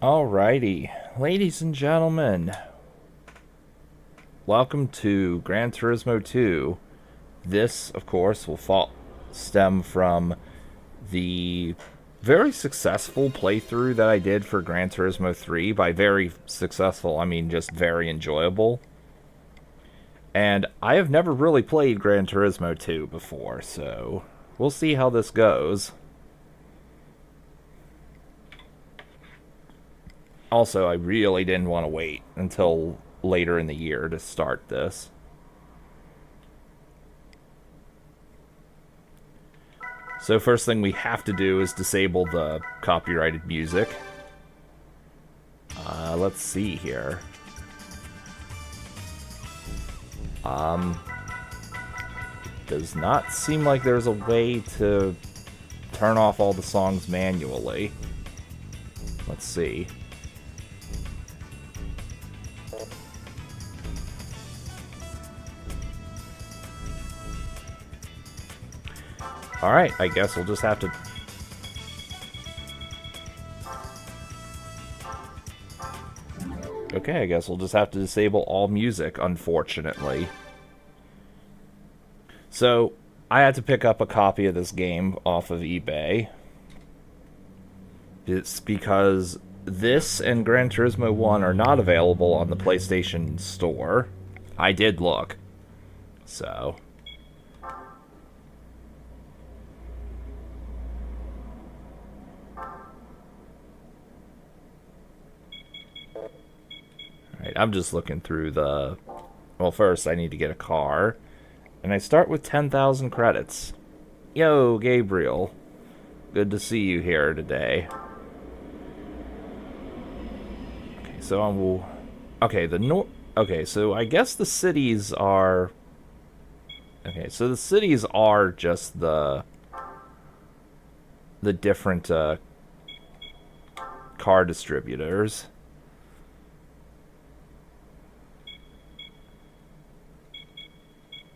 Alrighty, ladies and gentlemen, welcome to Gran Turismo 2. This, of course, will stem from the very successful playthrough that I did for Gran Turismo 3. By very successful, I mean just very enjoyable. And I have never really played Gran Turismo 2 before, so we'll see how this goes. Also, I really didn't want to wait until later in the year to start this. So first thing we have to do is disable the copyrighted music. Let's see here. Does not seem like there's a way to turn off all the songs manually. Let's see. Alright, I guess we'll just have to... Okay, I guess we'll just have to disable all music, unfortunately. So, I had to pick up a copy of this game off of eBay. It's because this and Gran Turismo 1 are not available on the PlayStation Store. I did look. So... Alright, I'm just looking through the... Well, first I need to get a car. And I start with 10,000 credits. Yo, Gabriel. Good to see you here today. Okay, so I will... Okay, Okay, so I guess the cities are... Okay, so the cities are just the different car distributors.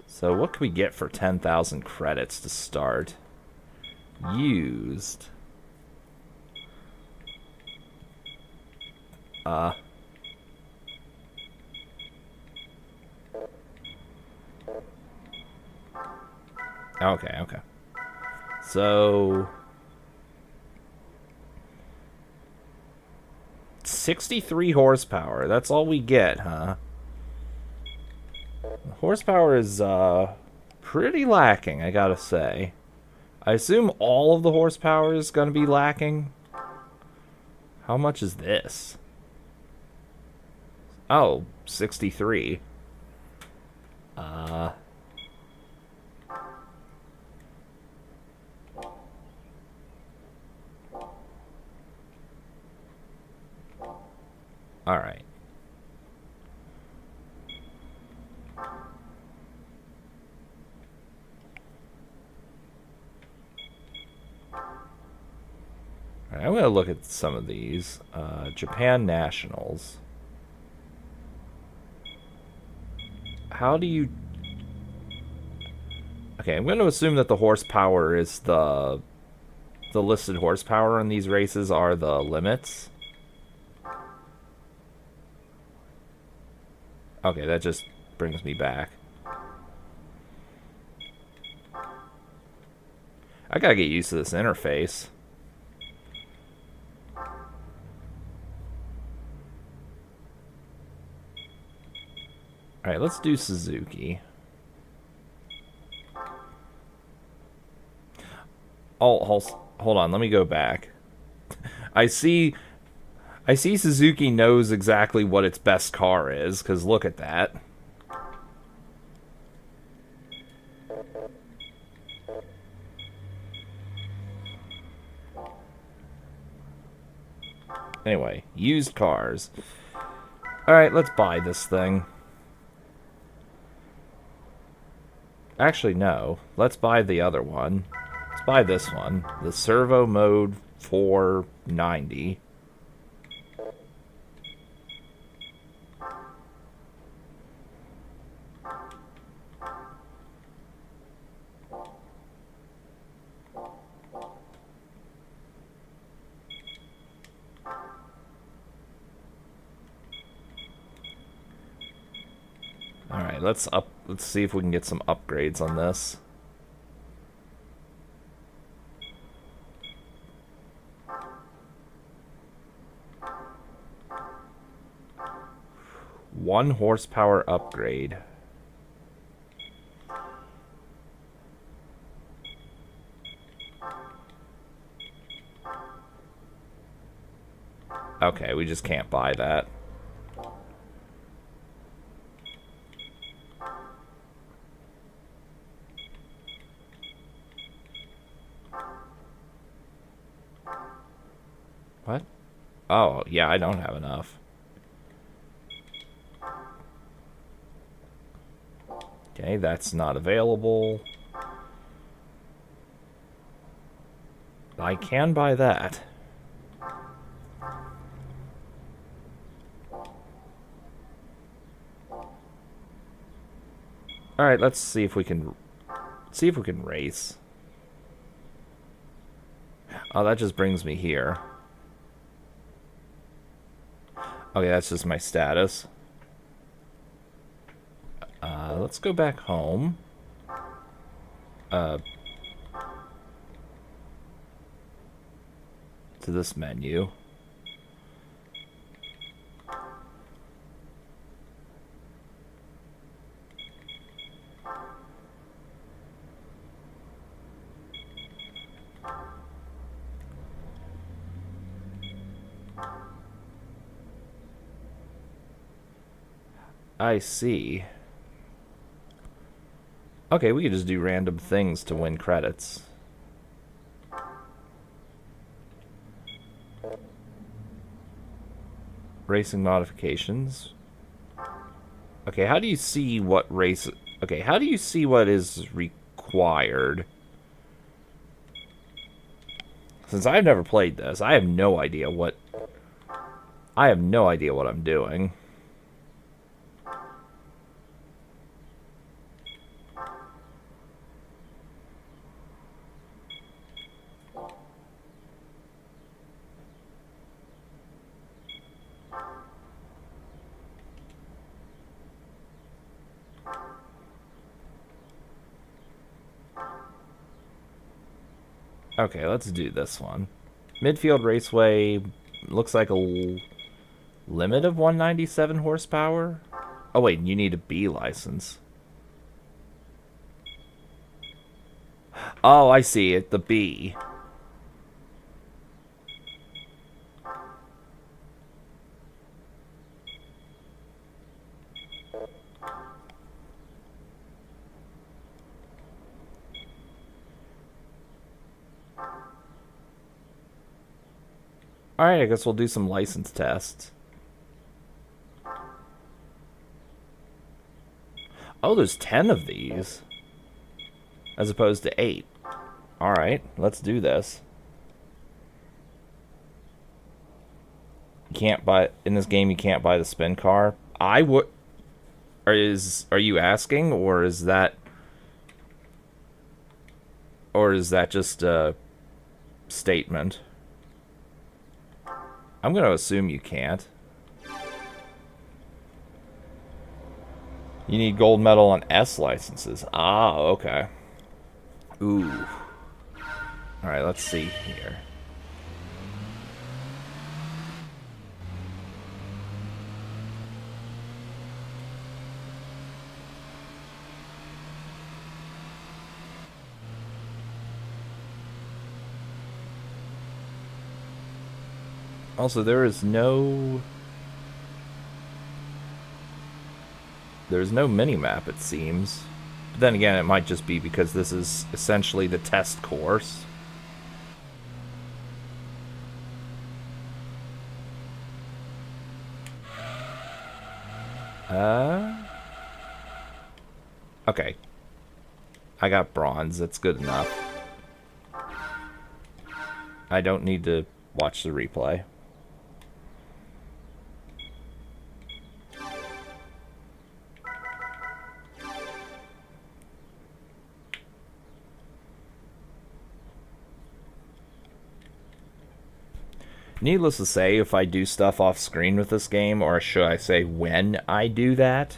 So what can we get for 10,000 credits to start? Used. Okay. So... 63 horsepower. That's all we get, huh? Horsepower is pretty lacking, I gotta say. I assume all of the horsepower is gonna be lacking. How much is this? Oh, 63. Alright. I'm going to look at some of these. Japan Nationals. How do you... Okay, I'm going to assume that the horsepower is the listed horsepower in these races are the limits. Okay, that just brings me back. I gotta get used to this interface. Alright, let's do Suzuki. Oh, hold on, let me go back. I see Suzuki knows exactly what its best car is, because look at that. Anyway, used cars. Alright, let's buy this thing. Actually, no. Let's buy the other one. Let's buy this one. The Servo Mode 490. Alright, let's see if we can get some upgrades on this. One horsepower upgrade. Okay, we just can't buy that. What? Oh, yeah, I don't have enough. Okay, that's not available. I can buy that. Alright, let's see if we can race. Oh, that just brings me here. Okay, that's just my status. Let's go back home. To this menu. I see. Okay, we could just do random things to win credits. Racing modifications. Okay, how do you see what race... Okay, how do you see what is required? Since I've never played this, I have no idea what... I have no idea what I'm doing. Okay, let's do this one. Midfield Raceway looks like a limit of 197 horsepower. Oh wait, you need a B license. Oh, I see it. The B. Alright, I guess we'll do some license tests. Oh, there's 10 of these. As opposed to 8. Alright, let's do this. You can't buy... In this game, you can't buy the spin car. I would... Are you asking? Or is that... Or is that just a statement? I'm going to assume you can't. You need gold medal on S licenses. Ah, okay. Ooh. Alright, let's see here. Also, there's no mini-map, it seems. But then again, it might just be because this is essentially the test course. Okay. I got bronze, that's good enough. I don't need to watch the replay. Needless to say, if I do stuff off screen with this game, or should I say when I do that,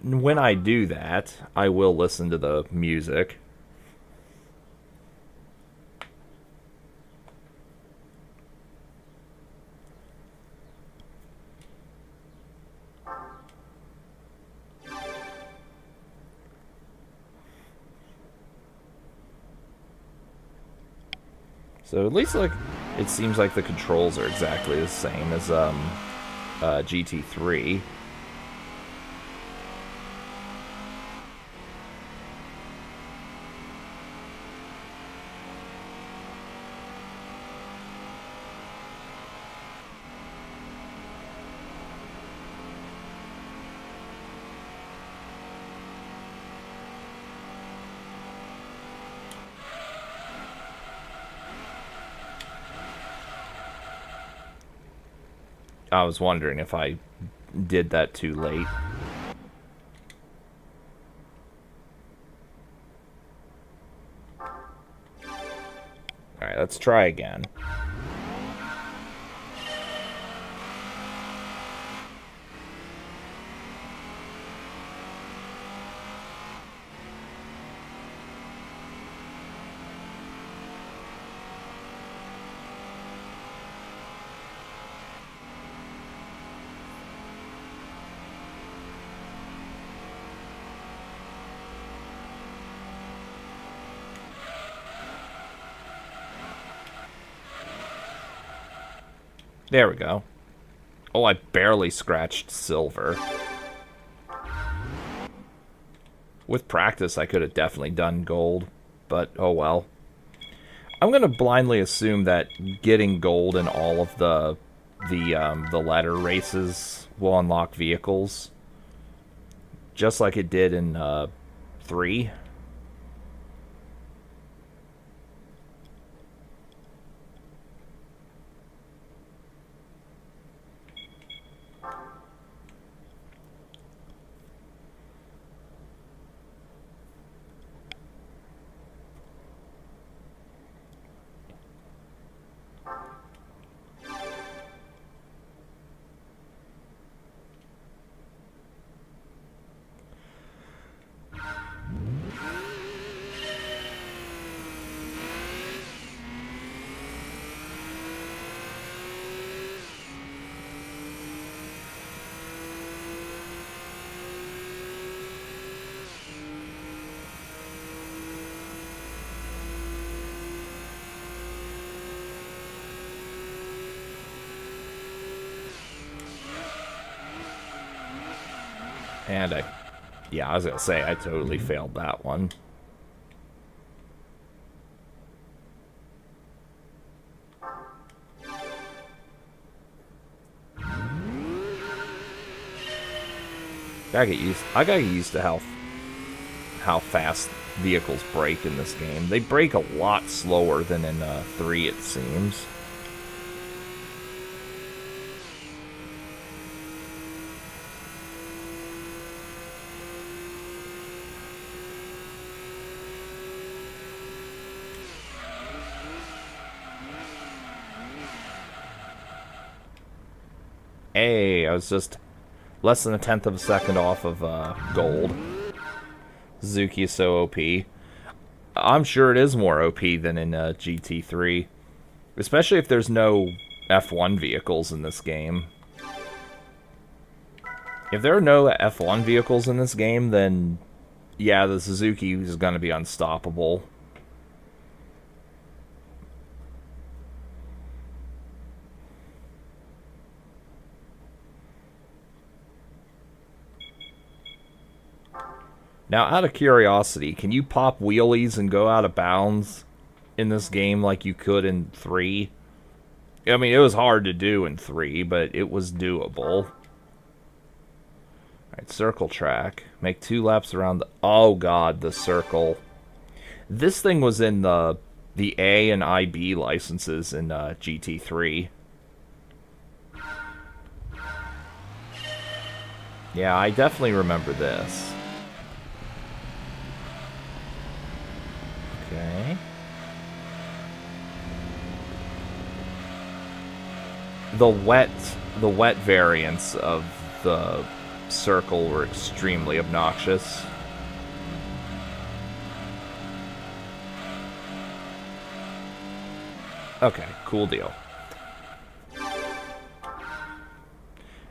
When I do that, I will listen to the music. So at least like it seems like the controls are exactly the same as GT3. I was wondering if I did that too late. Alright, let's try again. There we go. Oh, I barely scratched silver. With practice, I could have definitely done gold, but oh well. I'm gonna blindly assume that getting gold in all of the ladder races will unlock vehicles, just like it did in 3. And yeah, I was gonna say, I totally failed that one. I gotta get used to how fast vehicles break in this game. They break a lot slower than in 3, it seems. Hey, I was just less than a tenth of a second off of gold. Suzuki is so OP. I'm sure it is more OP than in GT3. Especially if there's no F1 vehicles in this game. If there are no F1 vehicles in this game, then yeah, the Suzuki is going to be unstoppable. Now, out of curiosity, can you pop wheelies and go out of bounds in this game like you could in 3? I mean, it was hard to do in 3, but it was doable. Alright, circle track. Make 2 laps around the... Oh god, the circle. This thing was in the A and IB licenses in GT3. Yeah, I definitely remember this. Okay. The wet variants of the circle were extremely obnoxious. Okay, cool deal.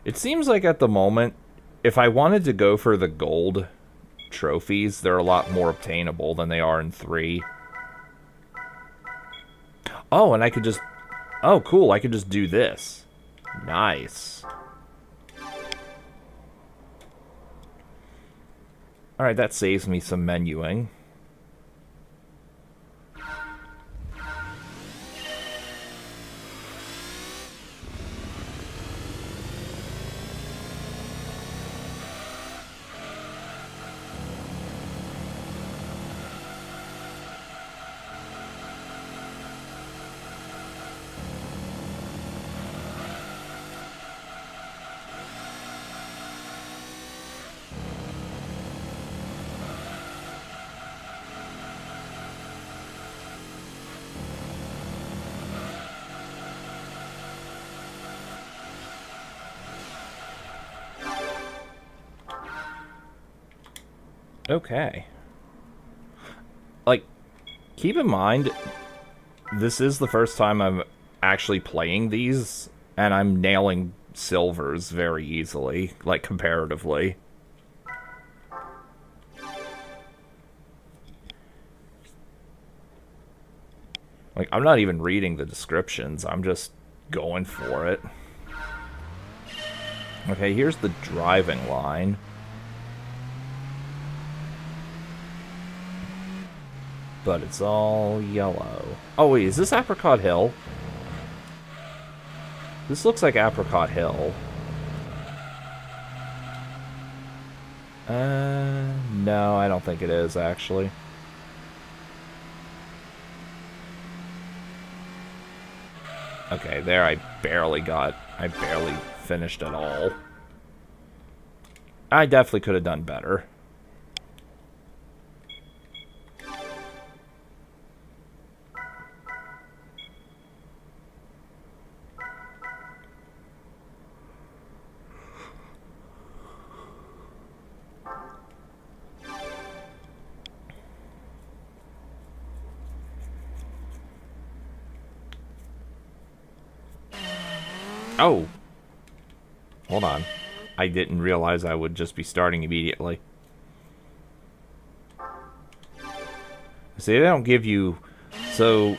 It seems like at the moment, if I wanted to go for the gold trophies, they're a lot more obtainable than they are in 3. Oh, and I could just... Oh, cool, I could just do this. Nice. Alright, that saves me some menuing. Okay. Like, keep in mind, this is the first time I'm actually playing these, and I'm nailing silvers very easily, like, comparatively. Like, I'm not even reading the descriptions, I'm just going for it. Okay, here's the driving line. But it's all yellow. Oh, wait, is this Apricot Hill? This looks like Apricot Hill. No, I don't think it is, actually. Okay, there I barely finished at all. I definitely could have done better. Oh! Hold on. I didn't realize I would just be starting immediately. See, they don't give you... So...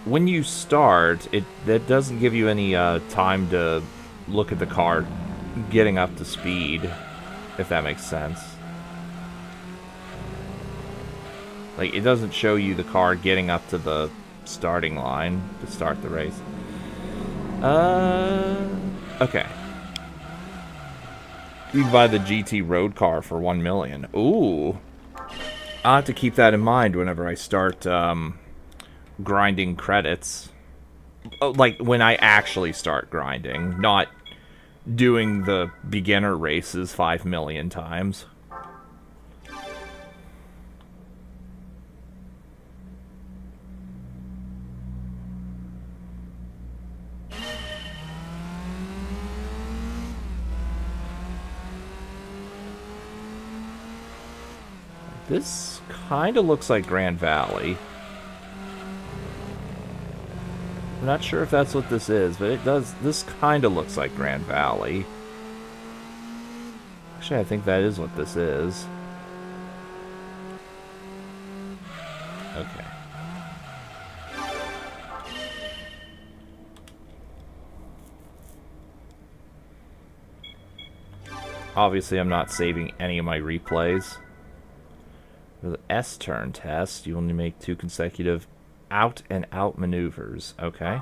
When you start, that doesn't give you any time to look at the car getting up to speed, if that makes sense. Like, it doesn't show you the car getting up to the starting line to start the race. Okay. You can buy the GT road car for 1 million. Ooh. I'll have to keep that in mind whenever I start, grinding credits. Like, when I actually start grinding, not doing the beginner races 5 million times. This kind of looks like Grand Valley. I'm not sure if that's what this is, but it does. This kind of looks like Grand Valley. Actually, I think that is what this is. Okay. Obviously, I'm not saving any of my replays. For the S-turn test, you only make 2 consecutive out-and-out maneuvers. Okay.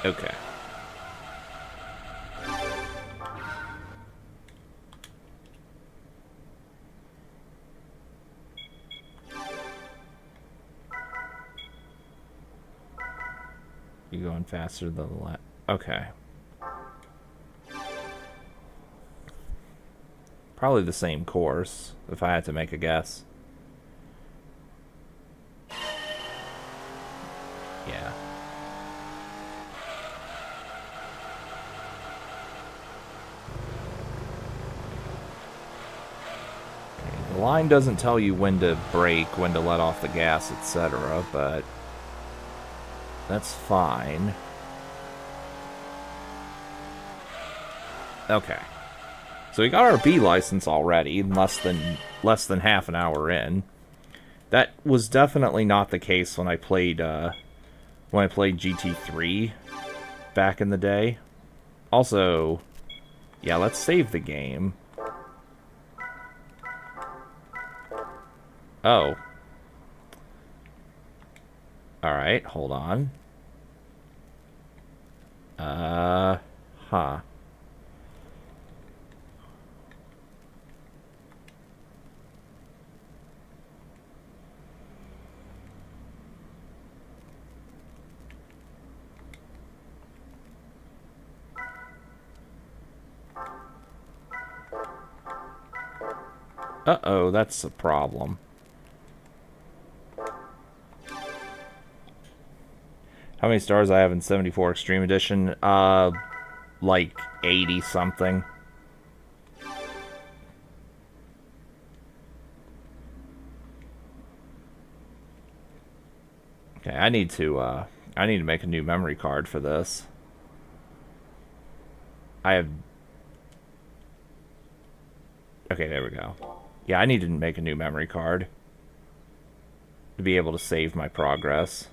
Okay. You going faster than the last? Okay. Probably the same course, if I had to make a guess. Yeah. The line doesn't tell you when to brake, when to let off the gas, etc., but that's fine. Okay. So we got our B license already, less than half an hour in. That was definitely not the case when I played GT3 back in the day. Also, yeah, let's save the game. Oh. Alright, hold on. Huh. Uh-oh, that's a problem. How many stars I have in 74 Extreme Edition? Like 80 something. Okay, I need to make a new memory card for this. I have... Okay, there we go. Yeah, I need to make a new memory card to be able to save my progress.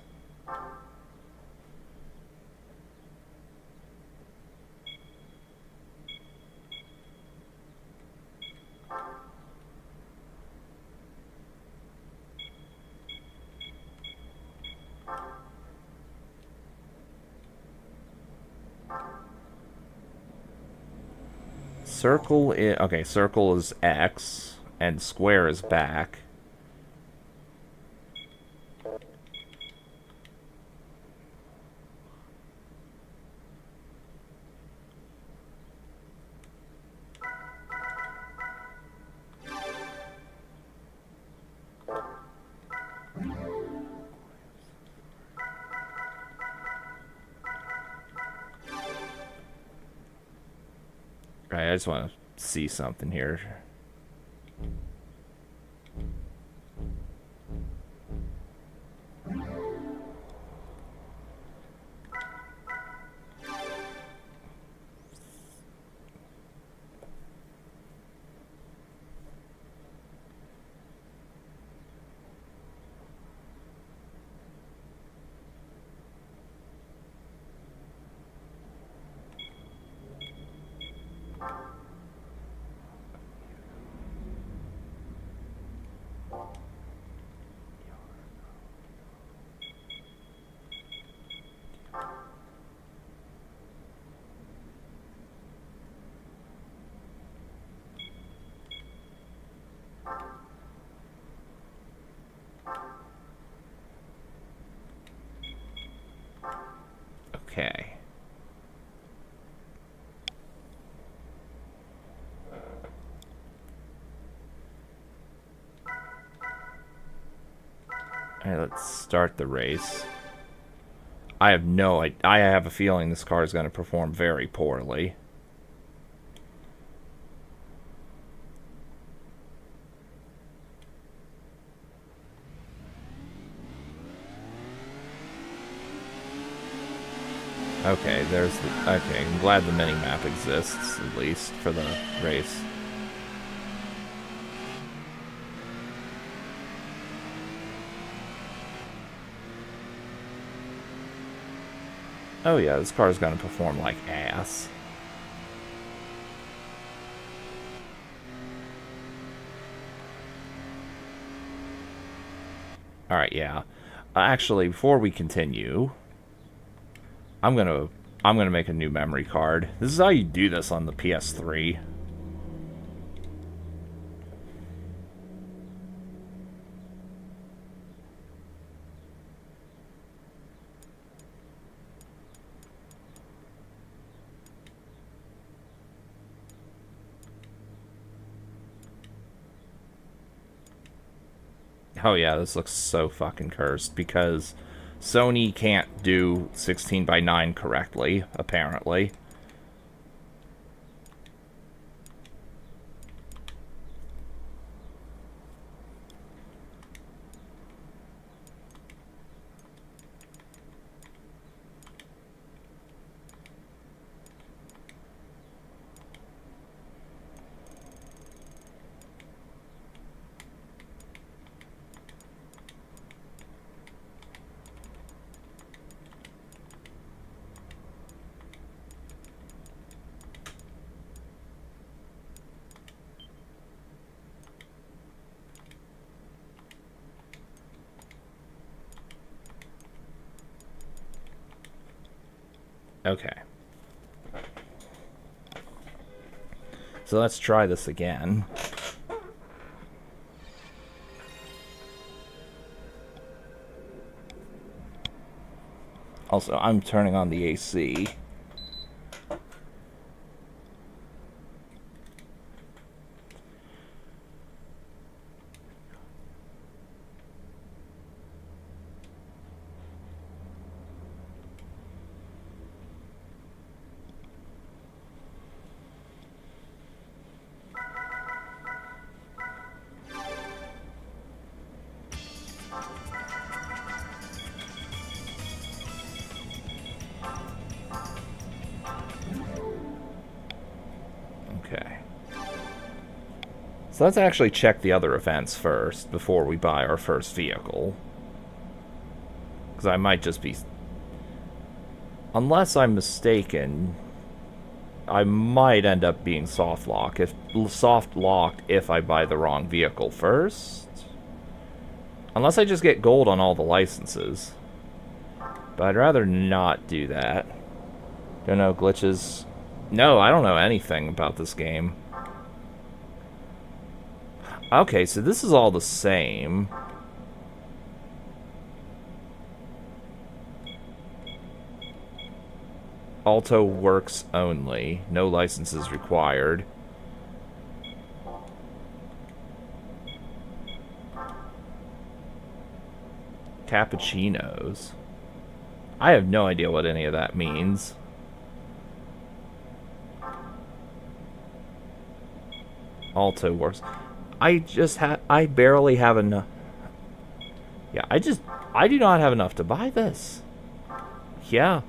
Circle is... Okay, circle is X, and square is back. Right, I just want to see something here. Okay. Alright, let's start the race. I have a feeling this car is going to perform very poorly. Okay, okay, I'm glad the mini-map exists, at least, for the race. Oh yeah, this car is going to perform like ass. Alright, yeah. Actually, before we continue, I'm going to I'm going to make a new memory card. This is how you do this on the PS3. Oh yeah, this looks so fucking cursed because Sony can't do 16:9 correctly, apparently. Okay. So let's try this again. Also, I'm turning on the AC. Okay. So let's actually check the other events first before we buy our first vehicle. Because I might just be... Unless I'm mistaken, I might end up being soft locked if I buy the wrong vehicle first. Unless I just get gold on all the licenses. But I'd rather not do that. Don't know glitches. No, I don't know anything about this game. Okay, so this is all the same. Auto works only. No licenses required. Cappuccinos. I have no idea what any of that means. Auto works. I barely have enough. Yeah, I do not have enough to buy this. Yeah.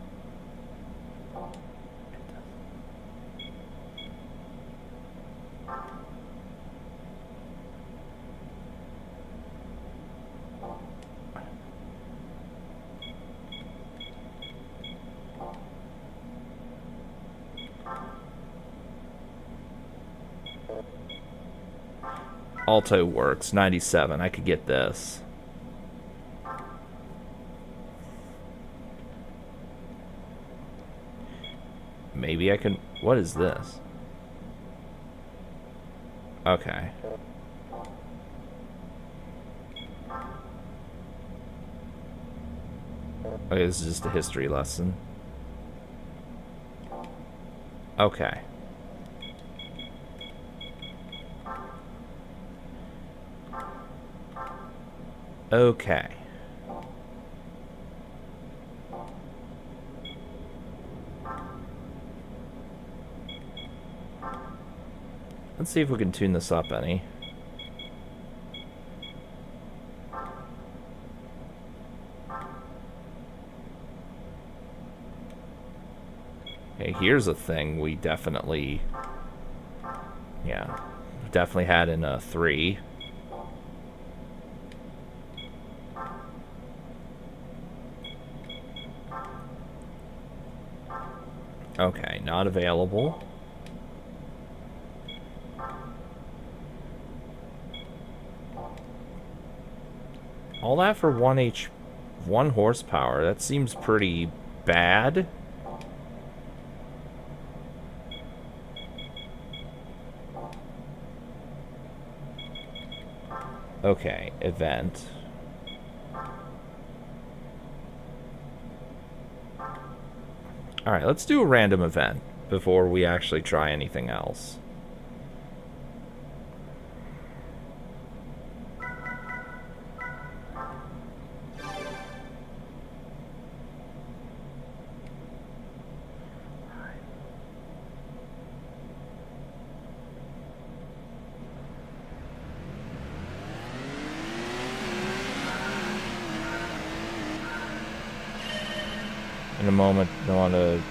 Alto works, 97. I could get this. Maybe I can... What is this? Okay. Okay, this is just a history lesson. Okay. Okay. Let's see if we can tune this up any. Okay, here's a thing we definitely... Yeah. Definitely had in a 3. Okay, not available. All that for 1 horsepower. That seems pretty bad. Okay, event. Alright, let's do a random event before we actually try anything else. In a moment, I want to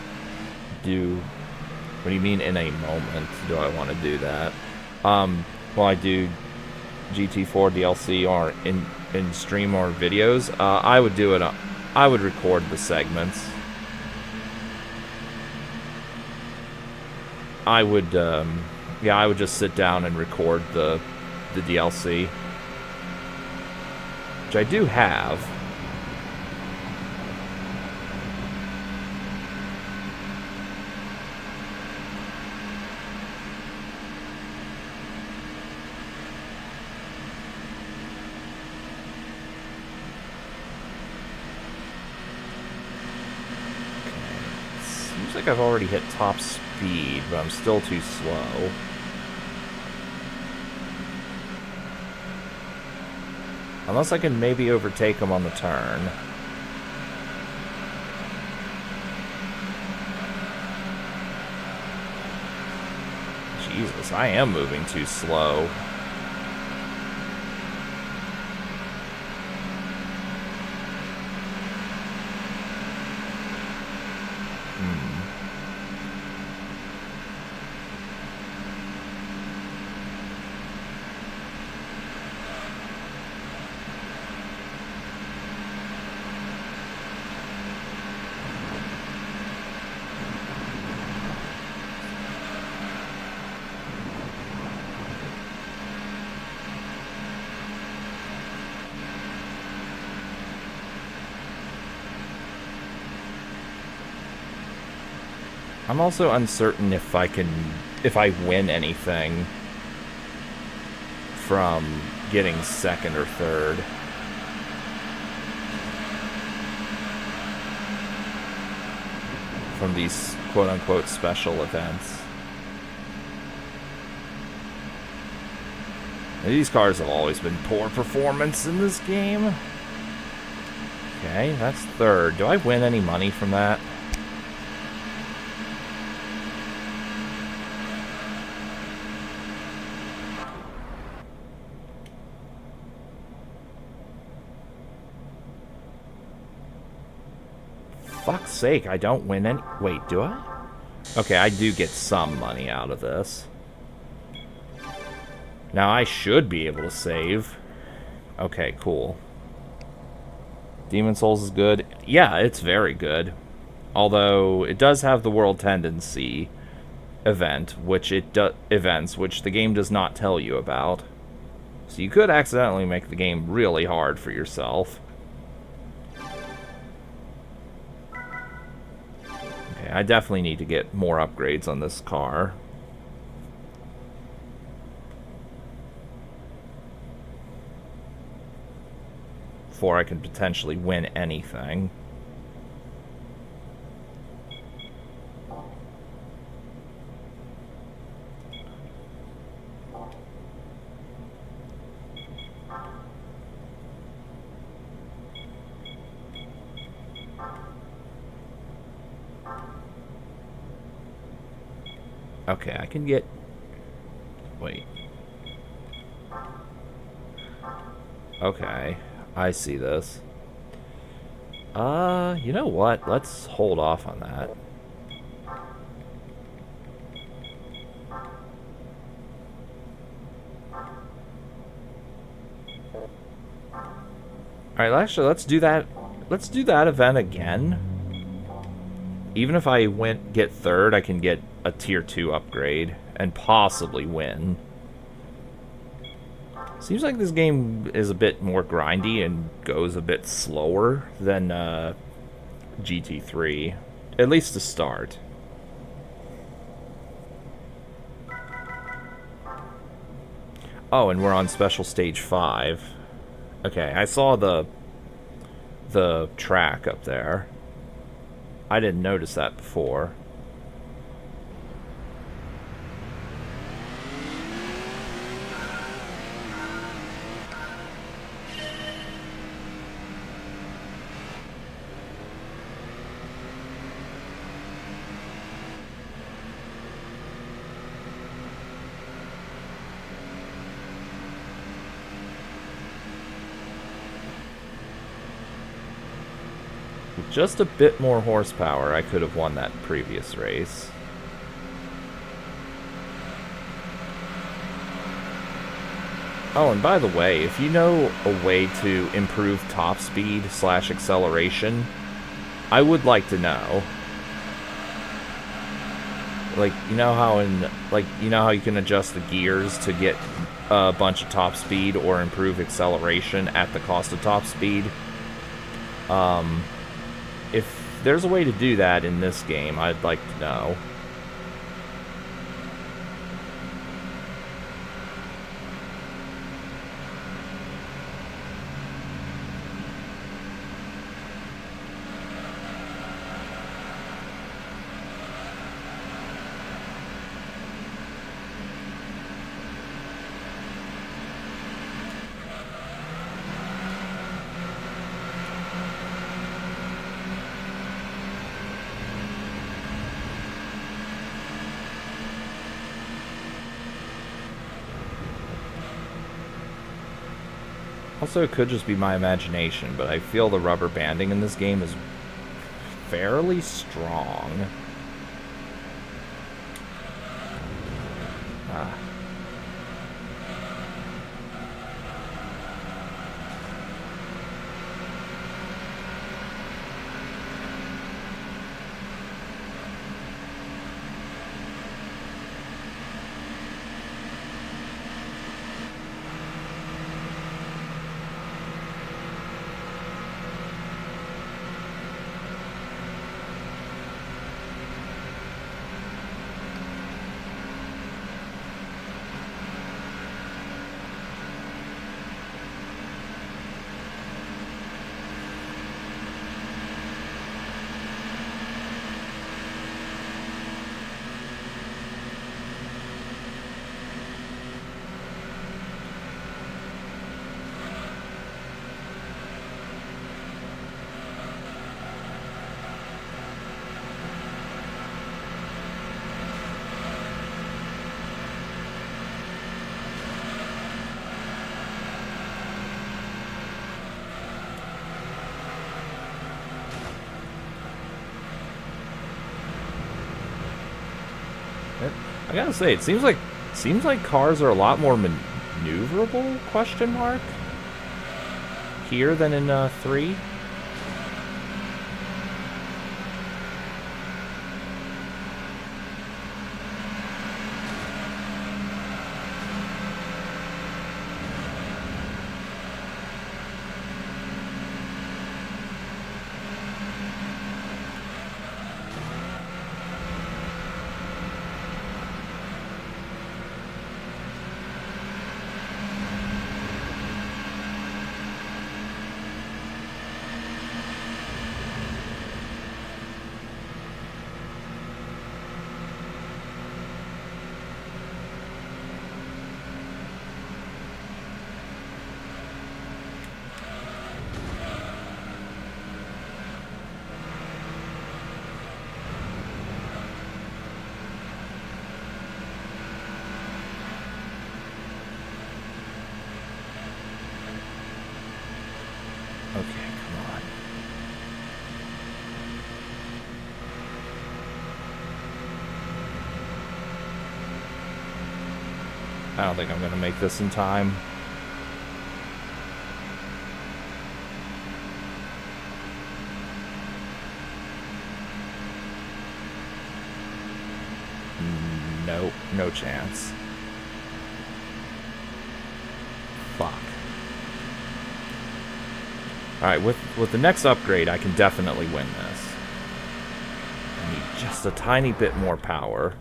do... What do you mean, in a moment, do I want to do that? Well, I do GT4 DLC or in stream or videos. I would do it... I would record the segments. I would, yeah, I would just sit down and record the DLC. Which I do have. Seems like I've already hit top speed, but I'm still too slow. Unless I can maybe overtake him on the turn. Jesus, I am moving too slow. I'm also uncertain if I win anything from getting second or third. From these quote-unquote special events. These cars have always been poor performance in this game. Okay, that's third. Do I win any money from that? Fuck's sake, I don't win any... Wait, do I? Okay, I do get some money out of this. Now, I should be able to save. Okay, cool. Demon Souls is good. Yeah, it's very good. Although, it does have the World Tendency event, which the game does not tell you about. So you could accidentally make the game really hard for yourself. I definitely need to get more upgrades on this car. Before I can potentially win anything. Okay, I can get... Wait. Okay, I see this. You know what? Let's hold off on that. Alright, actually, let's do that. Let's do that event again. Even if I get third, I can get a tier 2 upgrade and possibly win. Seems like this game is a bit more grindy and goes a bit slower than GT3, at least to start. Oh, and we're on special stage 5. Okay, I saw the track up there. I didn't notice that before. With just a bit more horsepower, I could have won that previous race. Oh, and by the way, if you know a way to improve top speed / acceleration, I would like to know. Like, you know how you can adjust the gears to get a bunch of top speed or improve acceleration at the cost of top speed? If there's a way to do that in this game, I'd like to know. Also, it could just be my imagination, but I feel the rubber banding in this game is fairly strong. Ah. I gotta say, it seems like cars are a lot more maneuverable, question mark, here than in 3. Okay, come on. I don't think I'm gonna make this in time. Nope, no chance. Fuck. Alright, with the next upgrade, I can definitely win this. I need just a tiny bit more power.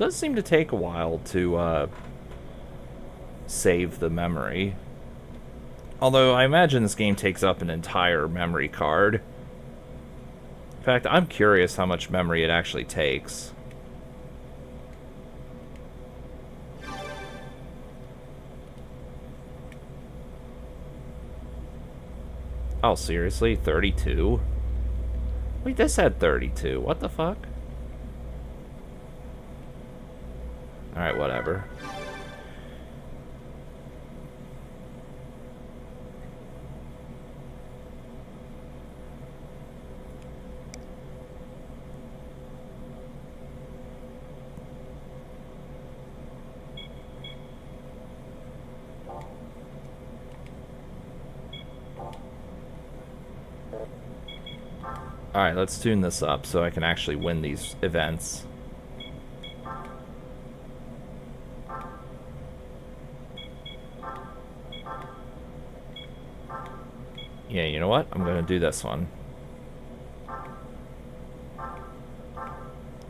does seem to take a while to save the memory. Although I imagine this game takes up an entire memory card. In fact, I'm curious how much memory it actually takes. Oh, seriously? 32? Wait, this had 32. What the fuck? Alright, whatever. Alright, let's tune this up so I can actually win these events. Yeah, you know what? I'm gonna do this one.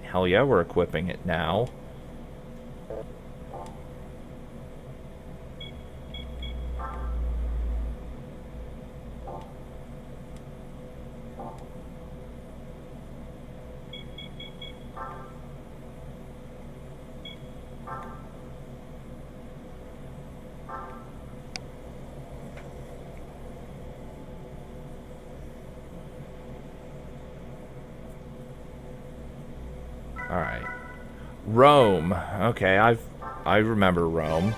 Hell yeah, we're equipping it now. Alright. Rome. Okay, I remember Rome.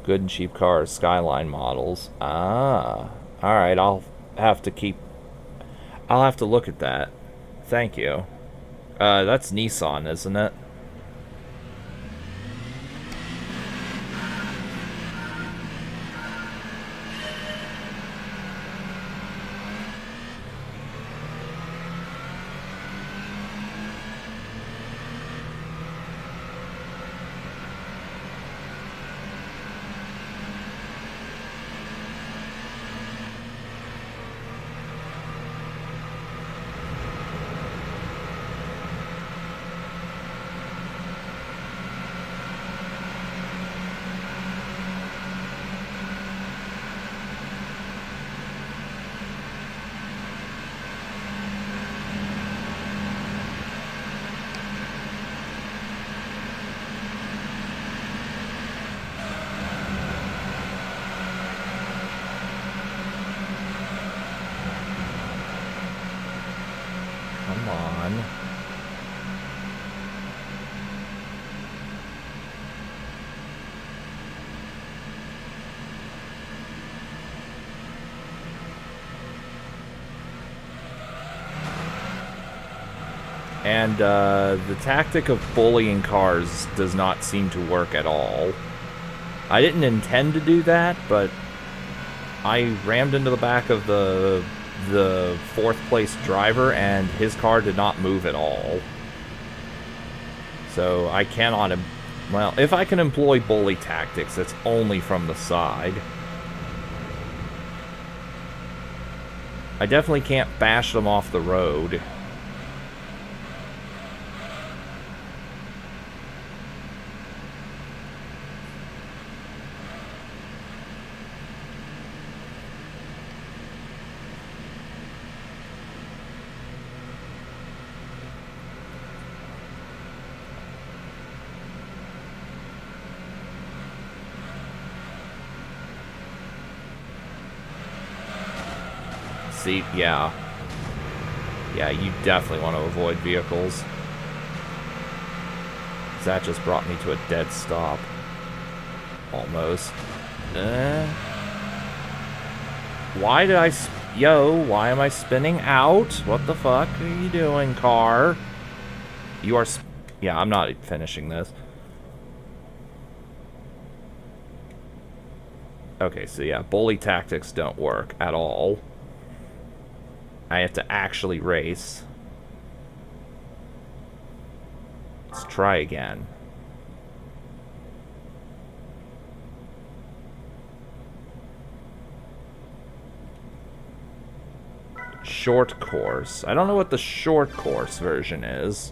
Good and cheap cars, Skyline models. Ah. Alright, I'll have to look at that. Thank you. That's Nissan, isn't it? Come on. And the tactic of bullying cars does not seem to work at all. I didn't intend to do that, but I rammed into the back of the fourth place driver, and his car did not move at all. So I cannot, well, if I can employ bully tactics, it's only from the side. I definitely can't bash them off the road. See, yeah. Yeah, you definitely want to avoid vehicles. That just brought me to a dead stop. Almost. Why did I... Yo, why am I spinning out? What the fuck are you doing, car? You are... Yeah, I'm not finishing this. Okay, so yeah, bully tactics don't work at all. I have to actually race. Let's try again. Short course. I don't know what the short course version is.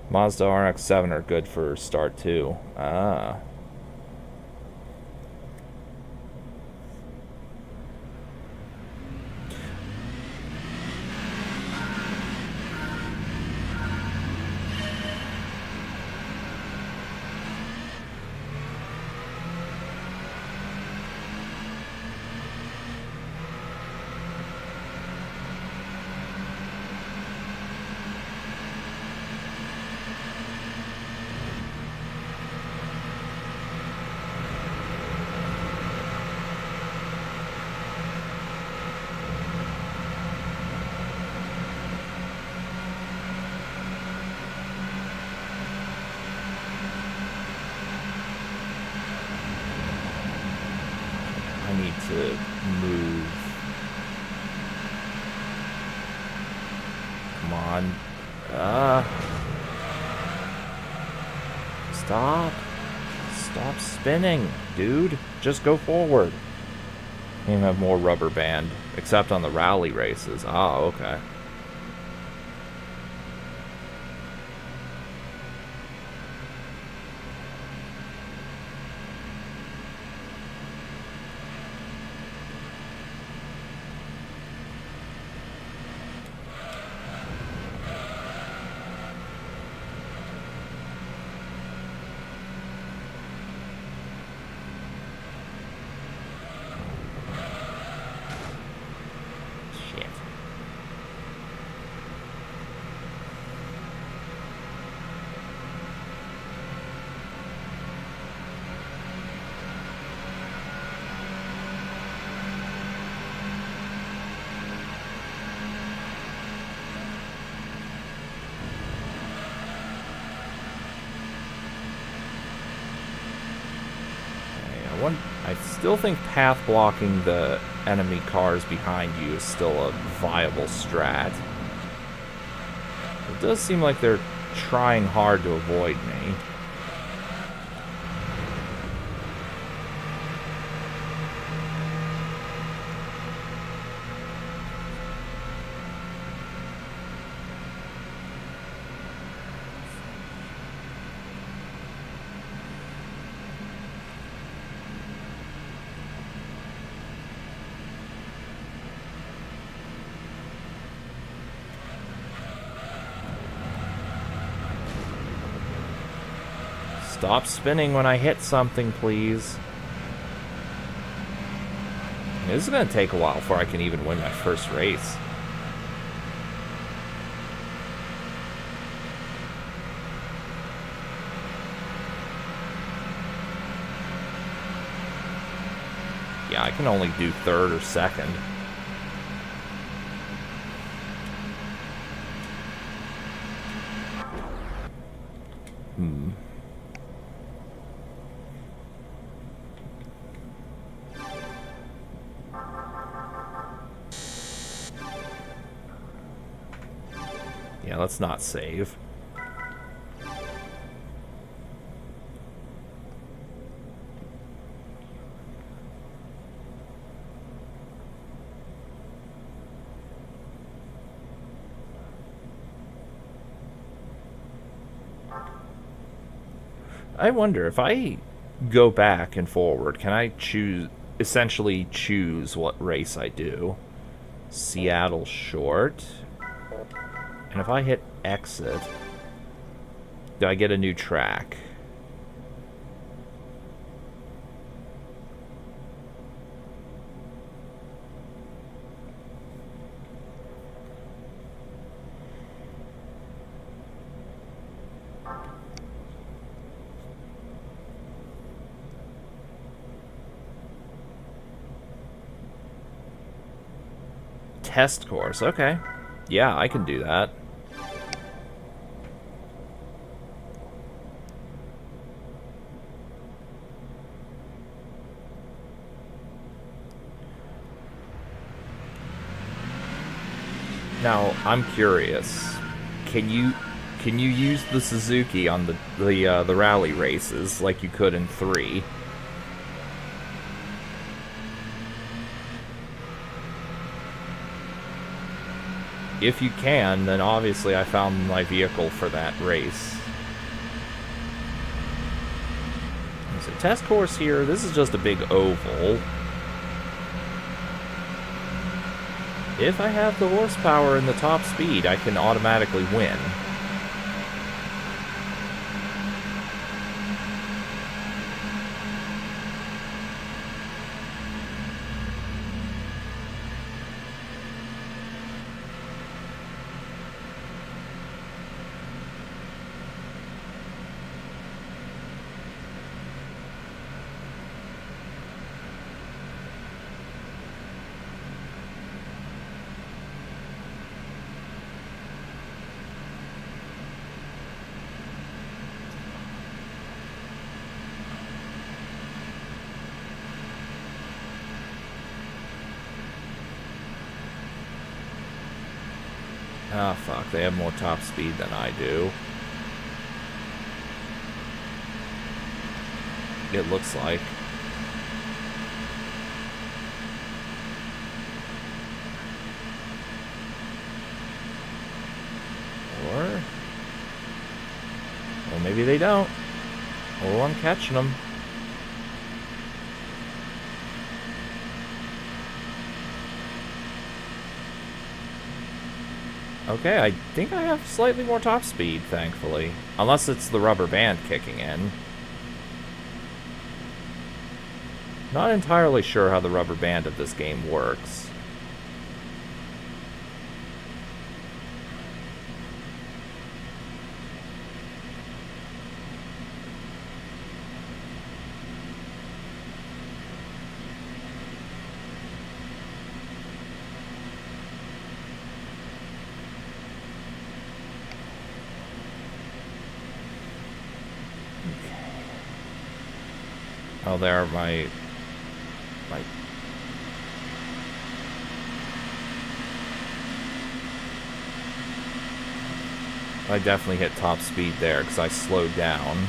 Mazda RX-7 are good for start too. Ah. I need to move. Come on. Stop. Stop spinning, dude. Just go forward. You even have more rubber band, except on the rally races. Oh, okay. Shit. I still think path blocking the enemy cars behind you is still a viable strat. It does seem like they're trying hard to avoid me. Stop spinning when I hit something, please. This is going to take a while before I can even win my first race. Yeah, I can only do third or second. Yeah, let's not save. I wonder if I go back and forward, can I essentially choose what race I do? Seattle short. And if I hit exit, do I get a new track? Test course, okay. Yeah, I can do that. Now, I'm curious. Can you use the Suzuki on the rally races like you could in 3? If you can, then obviously I found my vehicle for that race. So test course here, this is just a big oval. If I have the horsepower and the top speed, I can automatically win. Ah, fuck. They have more top speed than I do. It looks like. Or... well, maybe they don't. Oh, I'm catching them. Okay, I think I have slightly more top speed, thankfully. Unless it's the rubber band kicking in. Not entirely sure how the rubber band of this game works. Oh, there are my... I definitely hit top speed there because I slowed down.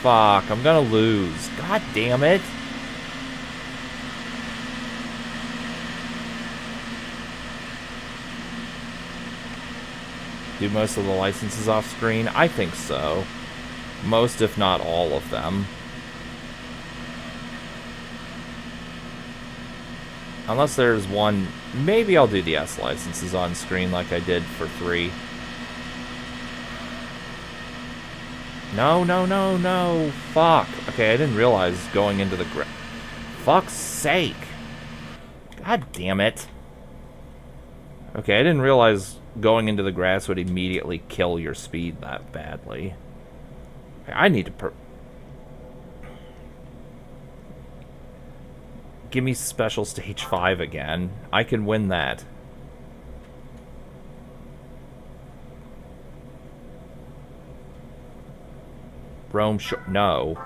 Fuck, I'm gonna lose. God damn it. Do most of the licenses off screen? I think so. Most, if not all of them. Unless there's one... maybe I'll do the S licenses on screen like I did for 3. No, no, no, no. Fuck. Okay, I didn't realize going into the... fuck's sake. God damn it. Okay, I didn't realize going into the grass would immediately kill your speed that badly. Okay, I need to... give me special stage 5 again. I can win that. Rome no.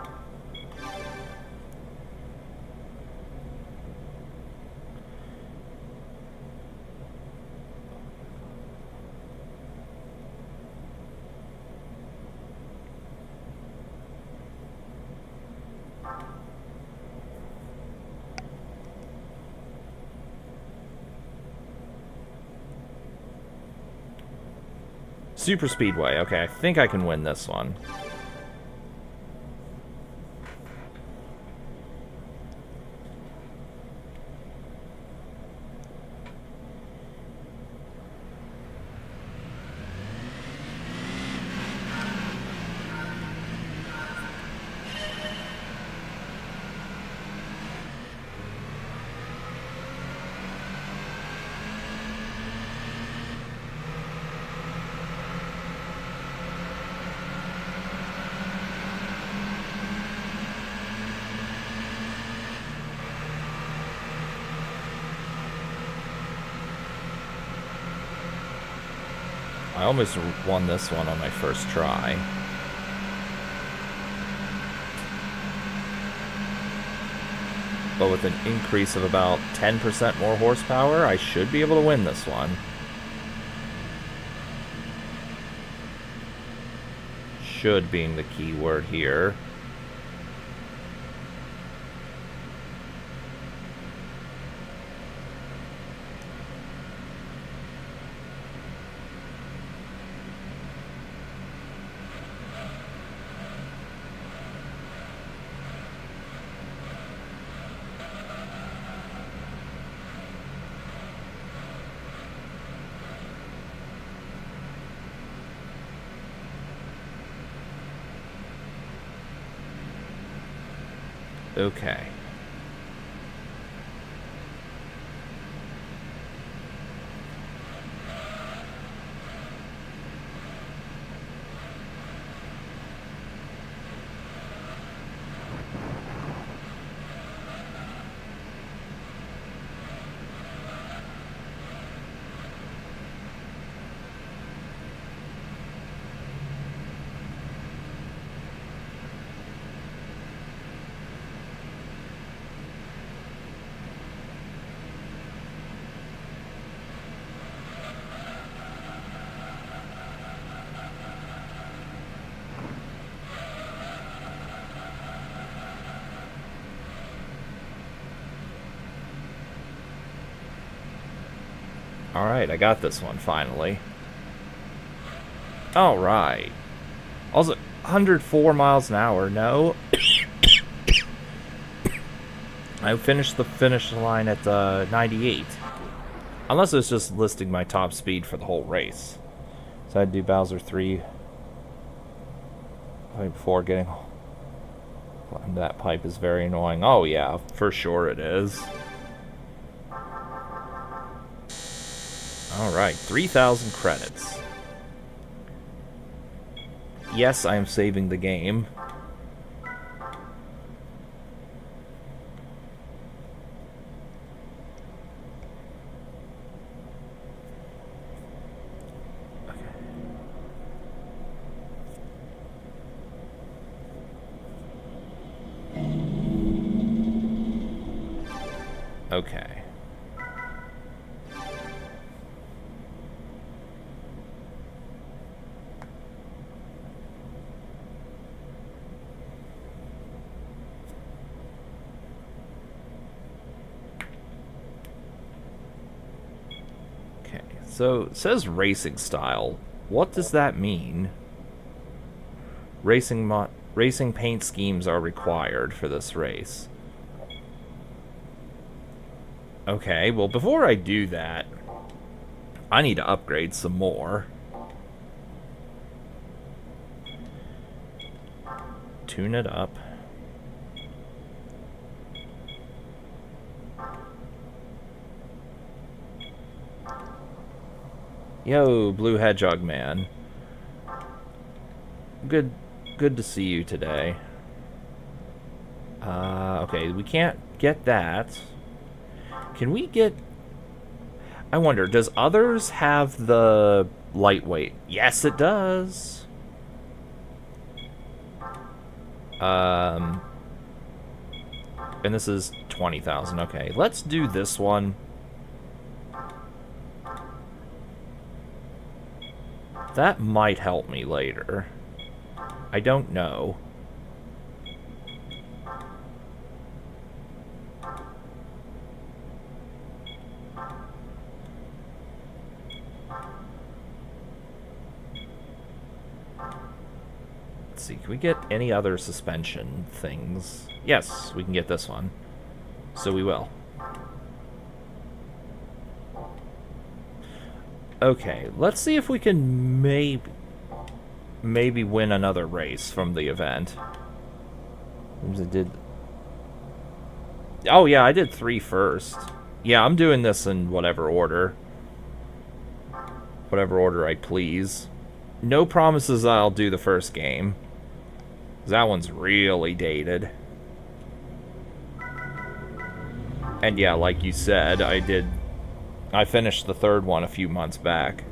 Super Speedway. Okay, I think I can win this one. I almost won this one on my first try. but with an increase of about 10% more horsepower, I should be able to win this one. Should being the key word here. Okay. Alright, I got this one, finally. Alright. Also, 104 miles an hour, no. I finished the finish line at 98. Unless it's just listing my top speed for the whole race. So I'd do Bowser 3 right before getting... That pipe is very annoying. Oh yeah, for sure it is. Alright, 3,000 credits. Yes, I am saving the game. Okay. So, it says racing style. What does that mean? Racing paint schemes are required for this race. Okay, well, before I do that, I need to upgrade some more. Tune it up. Yo, Blue Hedgehog Man. Good to see you today. Okay, we can't get that. Can we get... I wonder, does others have the lightweight? Yes, it does. And this is 20,000. Okay, let's do this one. That might help me later. I don't know. Let's see, can we get any other suspension things? Yes, we can get this one. So we will. Okay, let's see if we can maybe win another race from the event. I did... Oh yeah, I did 3 first. Yeah, I'm doing this in whatever order. Whatever order I please. No promises that I'll do the first game. That one's really dated. And yeah, like you said, I finished the third one a few months back.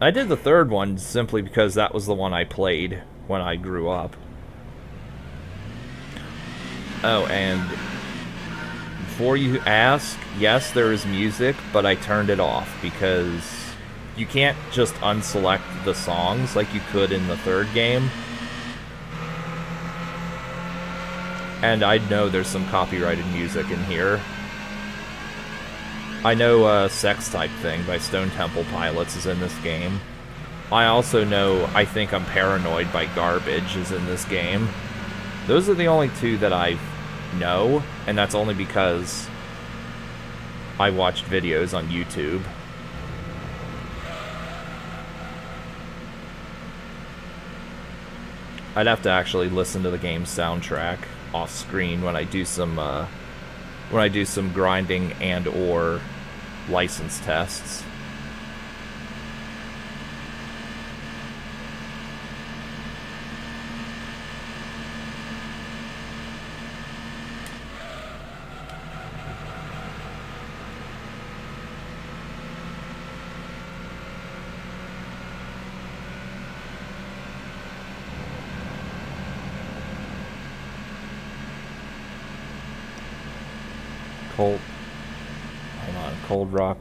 I did the third one simply because that was the one I played when I grew up. Oh, and before you ask, yes, there is music, but I turned it off because you can't just unselect the songs like you could in the third game. And I know there's some copyrighted music in here. I know Sex Type Thing by Stone Temple Pilots is in this game. I also know I Think I'm Paranoid by Garbage is in this game. Those are the only two that I know, and that's only because I watched videos on YouTube. I'd have to actually listen to the game's soundtrack off screen when I do some grinding and or license tests. Hold on, Cold Rock.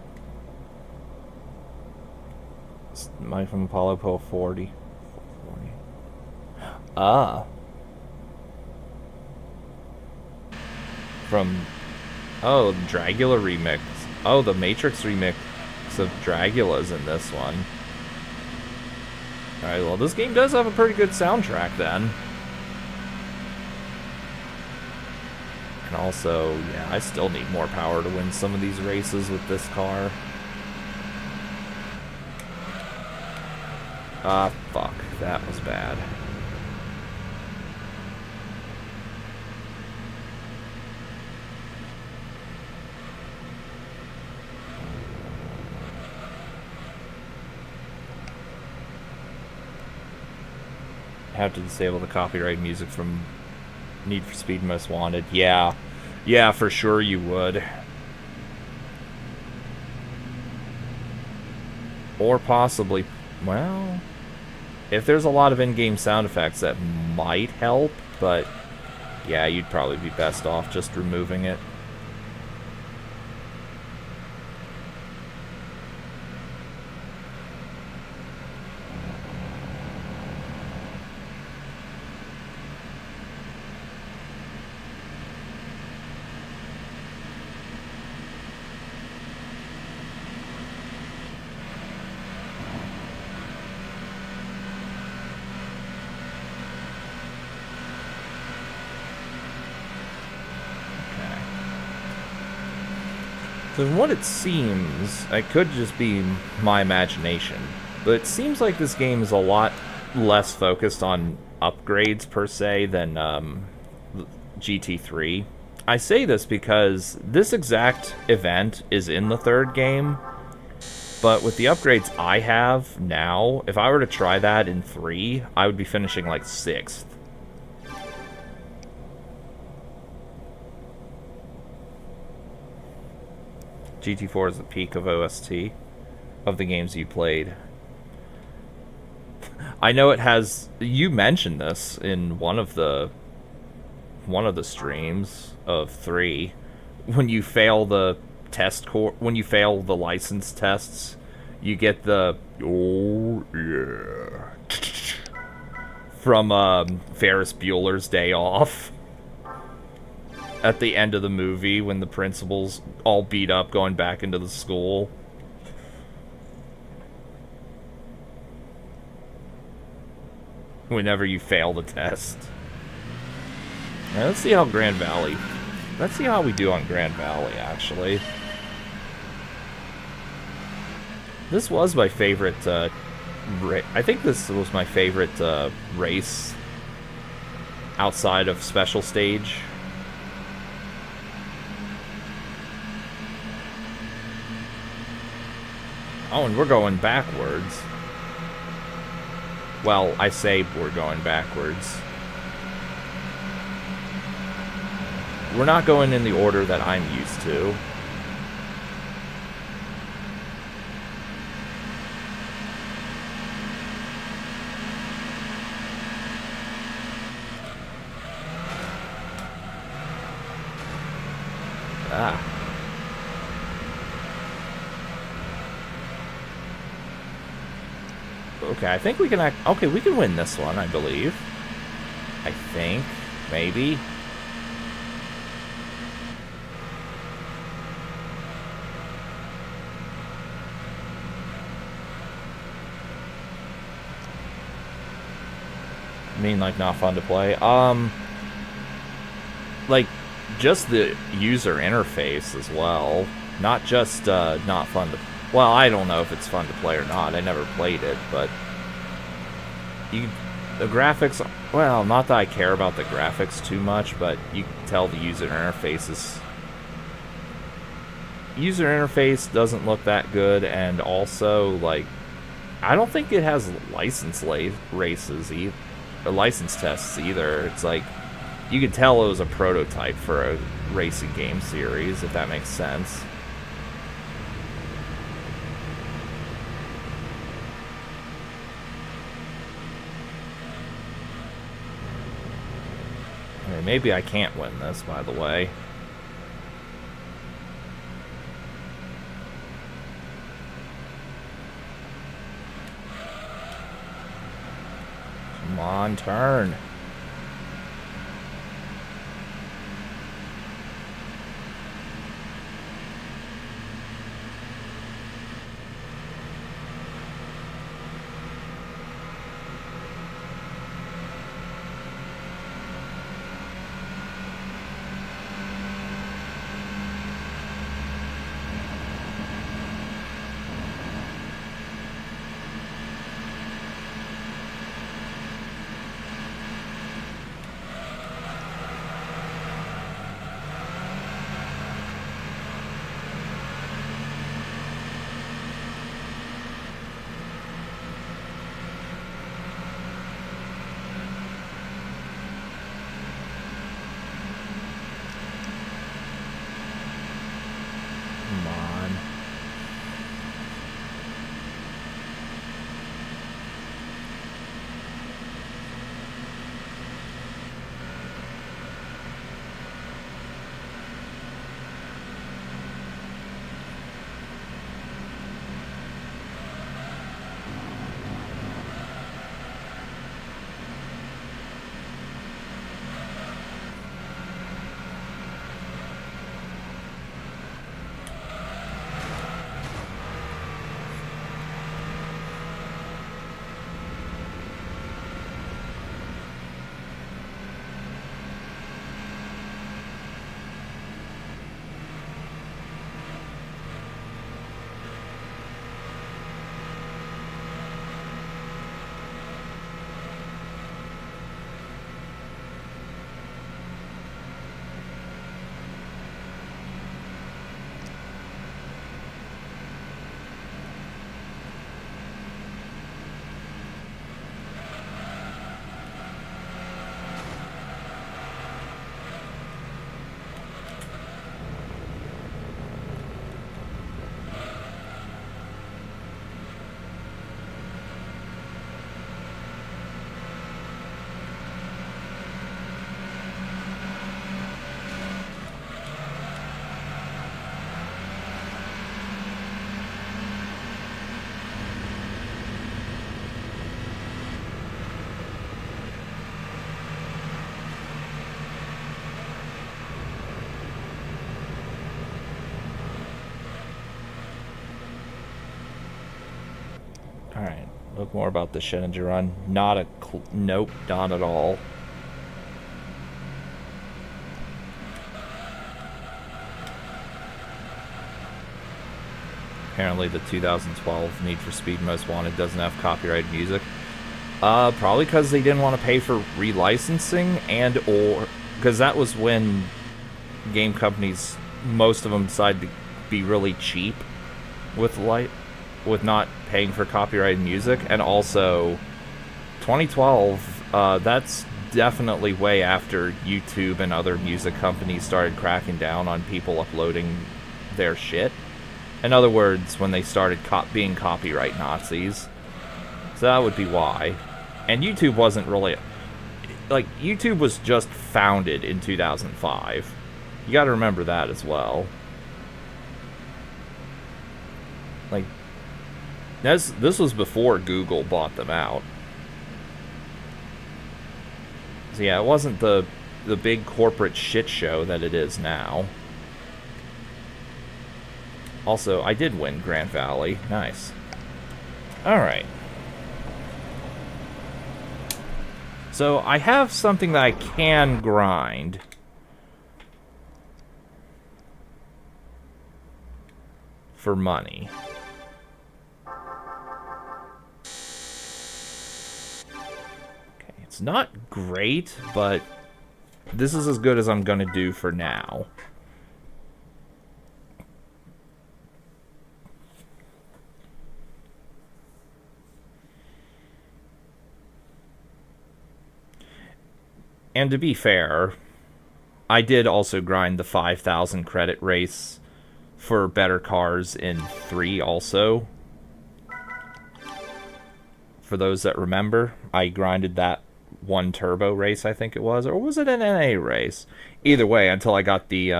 Mine from Apollo Poe 40. Ah. From, oh, Dragula remix. Oh, the Matrix remix of Dragula's in this one. Alright, well, this game does have a pretty good soundtrack then. And also, yeah, I still need more power to win some of these races with this car. Ah, fuck. That was bad. Have to disable the copyright music from Need for Speed Most Wanted. Yeah. Yeah, for sure you would. Or possibly, well, if there's a lot of in-game sound effects, that might help, but yeah, you'd probably be best off just removing it. So from what it seems, it could just be my imagination, but it seems like this game is a lot less focused on upgrades per se than GT3. I say this because this exact event is in the third game, but with the upgrades I have now, if I were to try that in 3, I would be finishing like 6th. GT4 is the peak of OST of the games you played. I know it has. You mentioned this in one of the streams of 3. When you fail the when you fail the license tests, you get the oh yeah from Ferris Bueller's Day Off. At the end of the movie, when the principal's all beat up going back into the school. Whenever you fail the test. Now, let's see how let's see how we do on Grand Valley, actually. This was my favorite, I think this was my favorite race outside of Special Stage. Oh, and we're going backwards. Well, I say we're going backwards. We're not going in the order that I'm used to. Ah. Okay, I think we can okay, we can win this one, I believe. I think. Maybe. I mean, like, not fun to play. Like, just the user interface as well. Not just, not fun to... Well, I don't know if it's fun to play or not. I never played it, but... The graphics... Well, not that I care about the graphics too much, but you can tell the user interface is... User interface doesn't look that good, and also, like... I don't think it has license races either. Or license tests either. It's like... You could tell it was a prototype for a racing game series, if that makes sense. I mean, maybe I can't win this, by the way. Come on, turn. Alright, look more about the Shenandoah run. Not a... Nope, not at all. Apparently the 2012 Need for Speed Most Wanted doesn't have copyrighted music. Probably because they didn't want to pay for relicensing, and or... Because that was when game companies, most of them decided to be really cheap with not paying for copyrighted music. And also 2012, that's definitely way after YouTube and other music companies started cracking down on people uploading their shit. In other words, when they started being copyright Nazis. So that would be why. And YouTube wasn't really... Like, YouTube was just founded in 2005. You got to remember that as well. Like, this was before Google bought them out. So yeah, it wasn't the big corporate shit show that it is now. Also, I did win Grand Valley. Nice. Alright. So, I have something that I can grind. For money. Okay, it's not great, but this is as good as I'm gonna do for now. And to be fair, I did also grind the 5,000 credit race for better cars in 3 also. For those that remember, I grinded that one turbo race, I think it was. Or was it an NA race? Either way, until I got the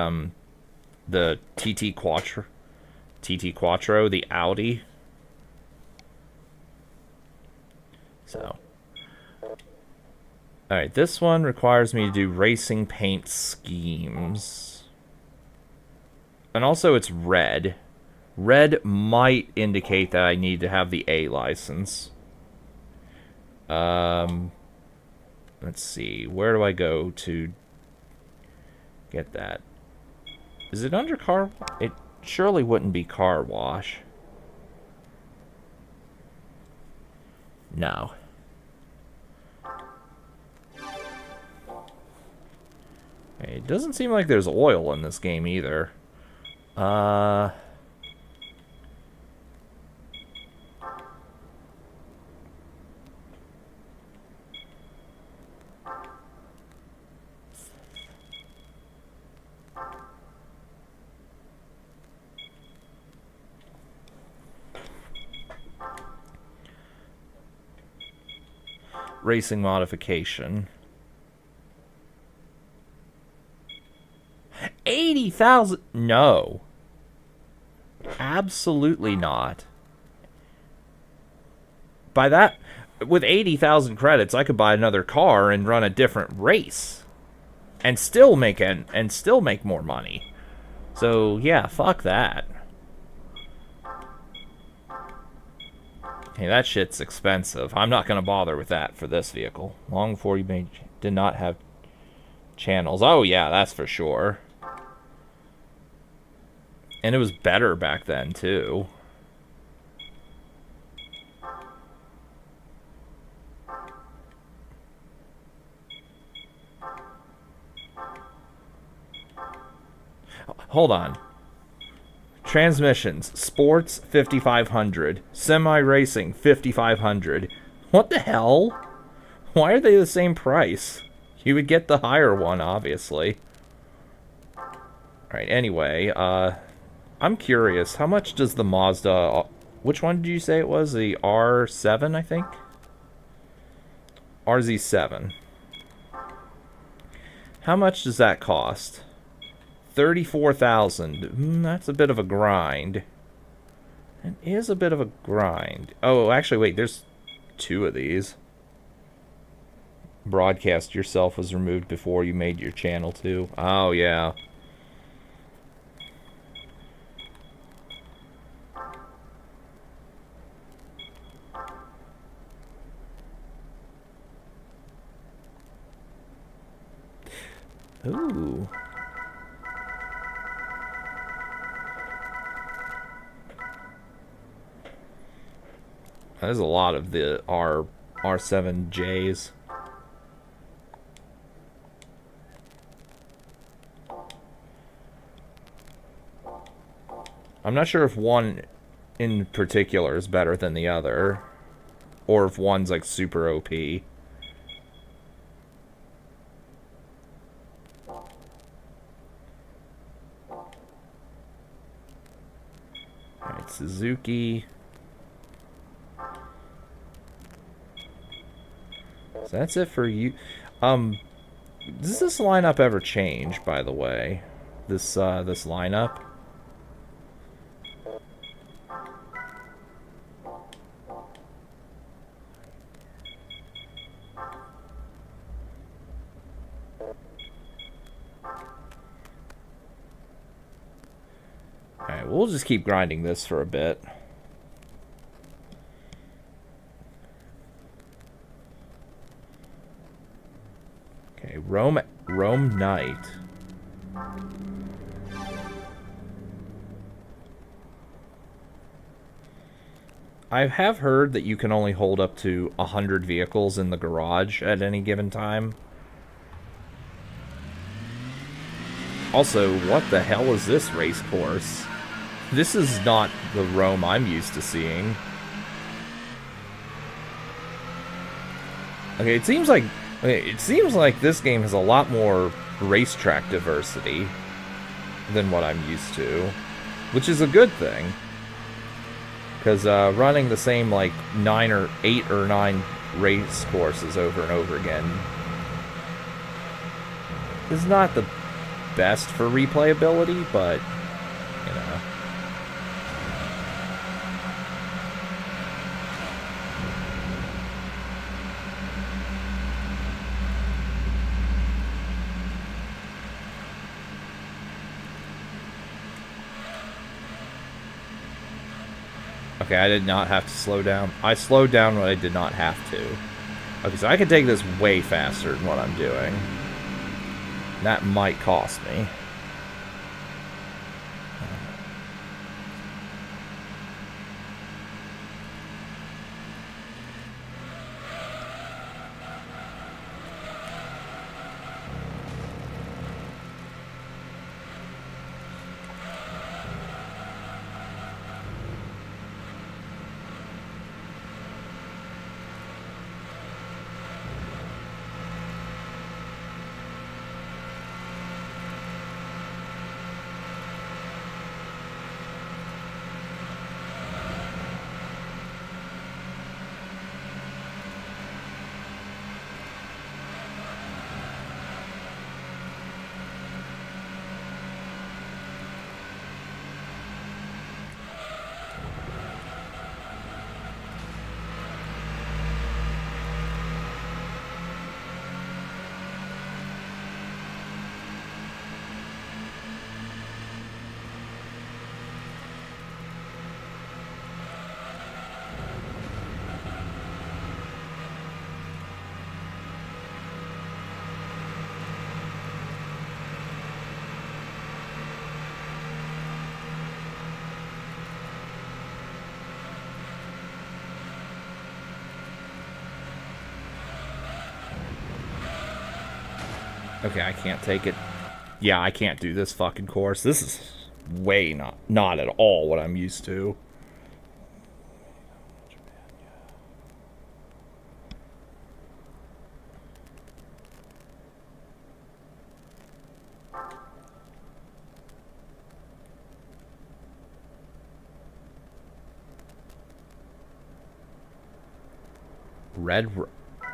TT Quattro, the Audi. So... Alright, this one requires me to do racing paint schemes. And also it's red. Red might indicate that I need to have the A license. Let's see. Where do I go to get that? Is it under car? It surely wouldn't be car wash. No. It doesn't seem like there's oil in this game either. Racing modification. 80,000? No. Absolutely not. By that, with 80,000 credits, I could buy another car and run a different race. And still make more money. So, yeah, fuck that. Hey, that shit's expensive. I'm not going to bother with that for this vehicle. Long before you did not have channels. Oh, yeah, that's for sure. And it was better back then, too. Hold on. Transmissions. Sports, 5,500. Semi-racing, 5,500. What the hell? Why are they the same price? You would get the higher one, obviously. Alright, anyway, I'm curious, how much does the Mazda... Which one did you say it was? The R7, I think? RZ7. How much does that cost? 34,000. That's a bit of a grind. It is a bit of a grind. Oh, actually, wait, there's 2 of these. Broadcast yourself was removed before you made your channel, too. Oh, yeah. Ooh. There's a lot of the R7Js. I'm not sure if one in particular is better than the other, or if one's like super OP. Alright, Suzuki. So that's it for you. Does this lineup ever change, by the way? this lineup. Alright, we'll just keep grinding this for a bit. Okay, Rome Knight. I have heard that you can only hold up to 100 vehicles in the garage at any given time. Also, what the hell is this race course? This is not the Rome I'm used to seeing. Okay, it seems like this game has a lot more racetrack diversity than what I'm used to, which is a good thing. Because running the same, like, 8 or 9 race courses over and over again is not the best for replayability, but, you know. Okay, I did not have to slow down. I slowed down when I did not have to. Okay, so I can take this way faster than what I'm doing. That might cost me. Okay, I can't take it. Yeah, I can't do this fucking course. This is way not at all what I'm used to.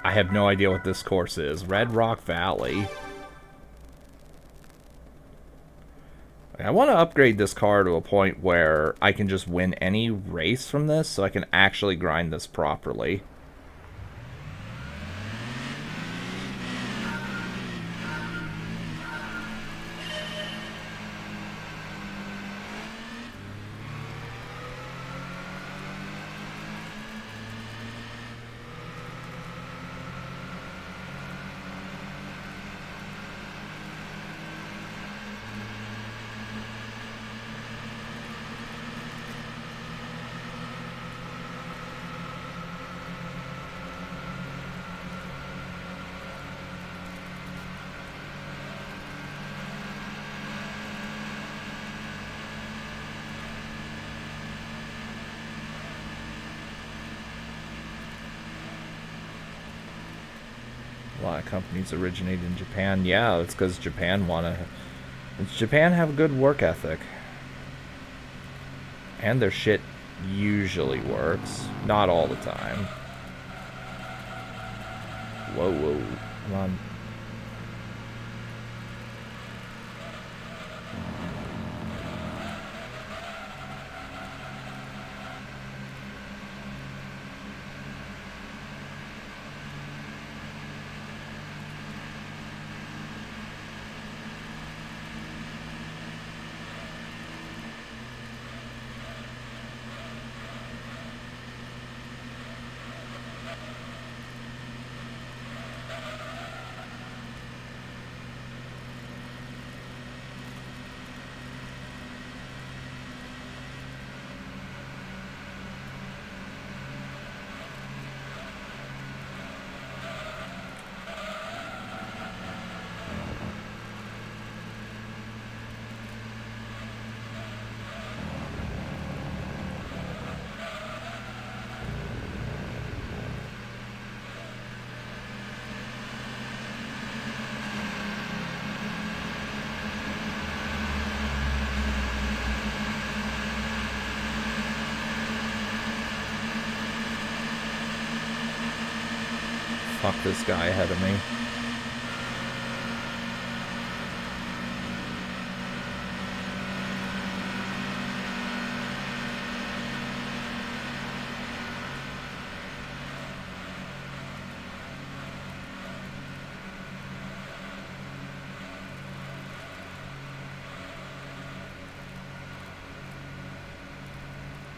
I have no idea what this course is. Red Rock Valley. I want to upgrade this car to a point where I can just win any race from this, so I can actually grind this properly. A lot of companies originate in Japan. Yeah, it's because Japan have a good work ethic. And their shit usually works. Not all the time. Whoa. Come on. Fuck this guy ahead of me.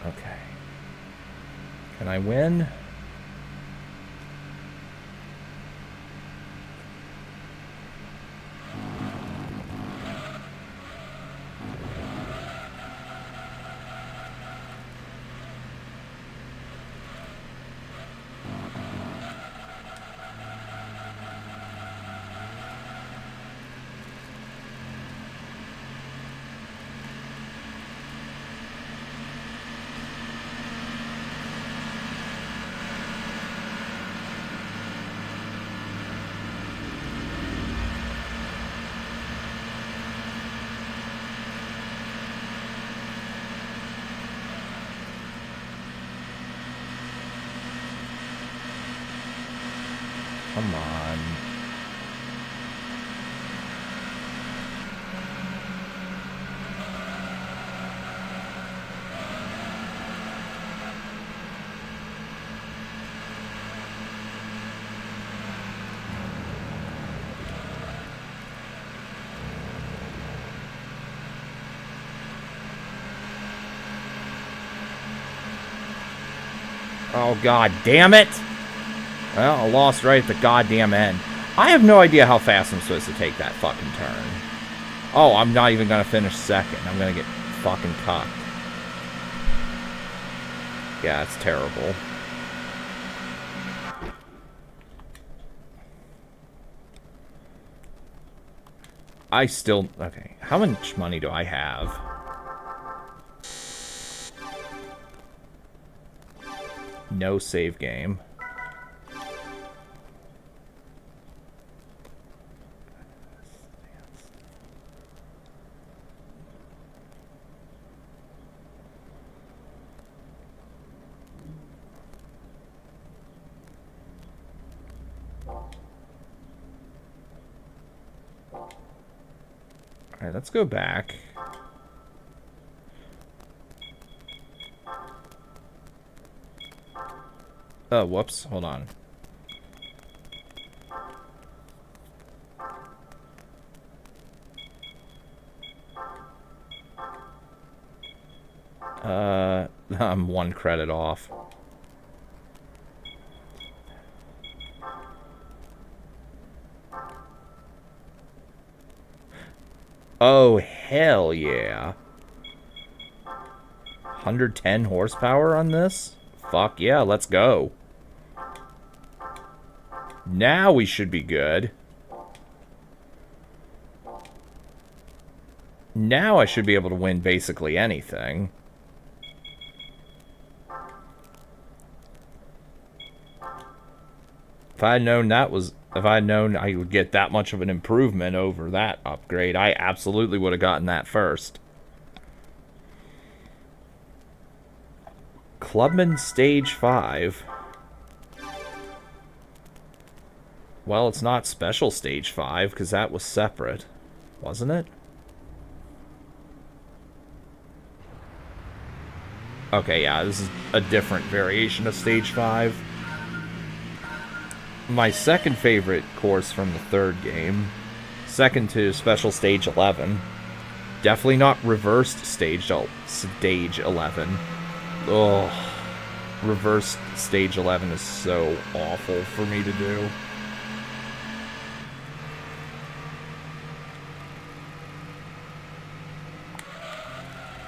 Okay. Can I win? Come on. Oh, god damn it! Well, I lost right at the goddamn end. I have no idea how fast I'm supposed to take that fucking turn. Oh, I'm not even gonna finish second. I'm gonna get fucking cucked. Yeah, it's terrible. I still... Okay, how much money do I have? No save game. Alright, let's go back. Oh, whoops. Hold on. I'm 1 credit off. Oh, hell yeah. 110 horsepower on this? Fuck yeah, let's go. Now we should be good. Now I should be able to win basically anything. If I had known I would get that much of an improvement over that upgrade, I absolutely would have gotten that first. Clubman Stage 5. Well, it's not Special Stage 5, because that was separate. Wasn't it? Okay, yeah, this is a different variation of Stage 5. My second favorite course from the third game. Second to Special Stage 11. Definitely not reversed Stage 11. Ugh. Reversed Stage 11 is so awful for me to do.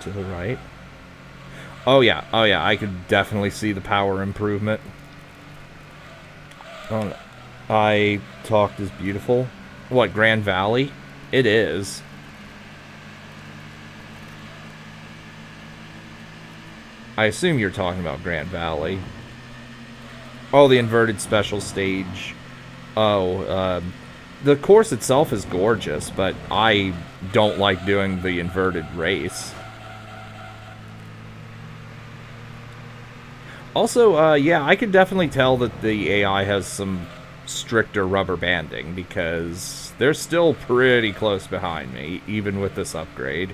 To the right. Oh yeah, I could definitely see the power improvement. Oh, I talked is beautiful. What, Grand Valley? It is. I assume you're talking about Grand Valley. Oh, the inverted special stage. Oh, the course itself is gorgeous, but I don't like doing the inverted race. Also, yeah, I can definitely tell that the AI has some stricter rubber banding, because they're still pretty close behind me, even with this upgrade.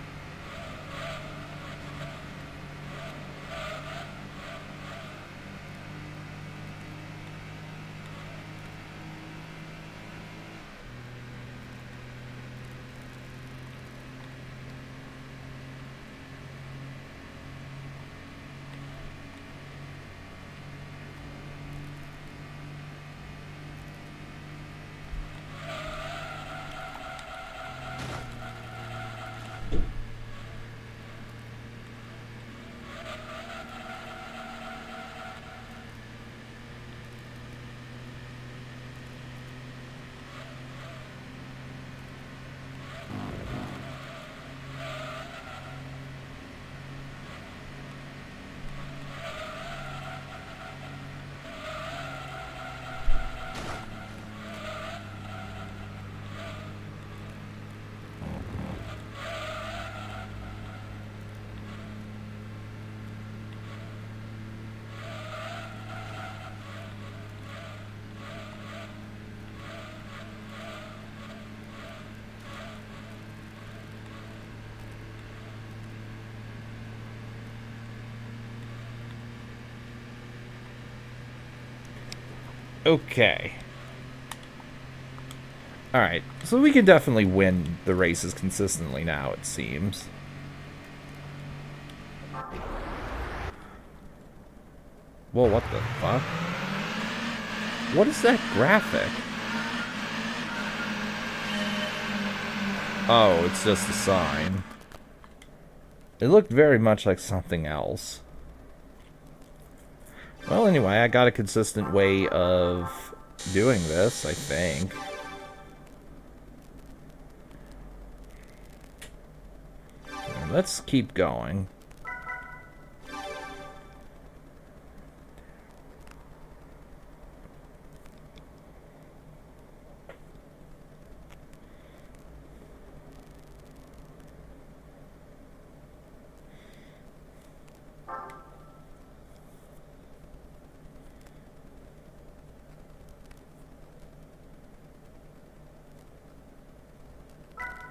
Okay. Alright, so we can definitely win the races consistently now, it seems. Whoa, what the fuck? What is that graphic? Oh, it's just a sign. It looked very much like something else. Well, anyway, I got a consistent way of doing this, I think. Let's keep going.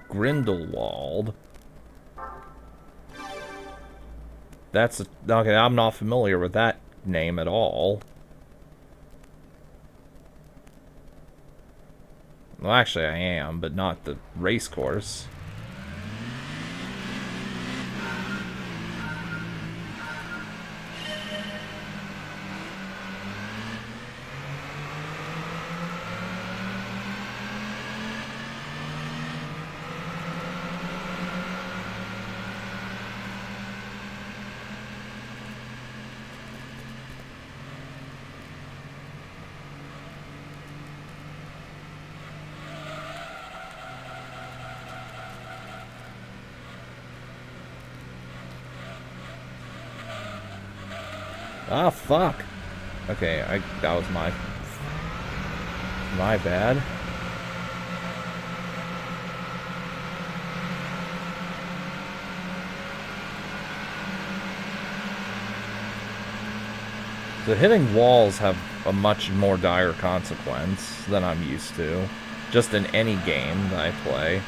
Grindelwald. That's a, okay, I'm not familiar with that name at all. Well, actually I am, but not the race course. Ah, fuck. Okay, that was my bad. So hitting walls have a much more dire consequence than I'm used to. Just in any game that I play.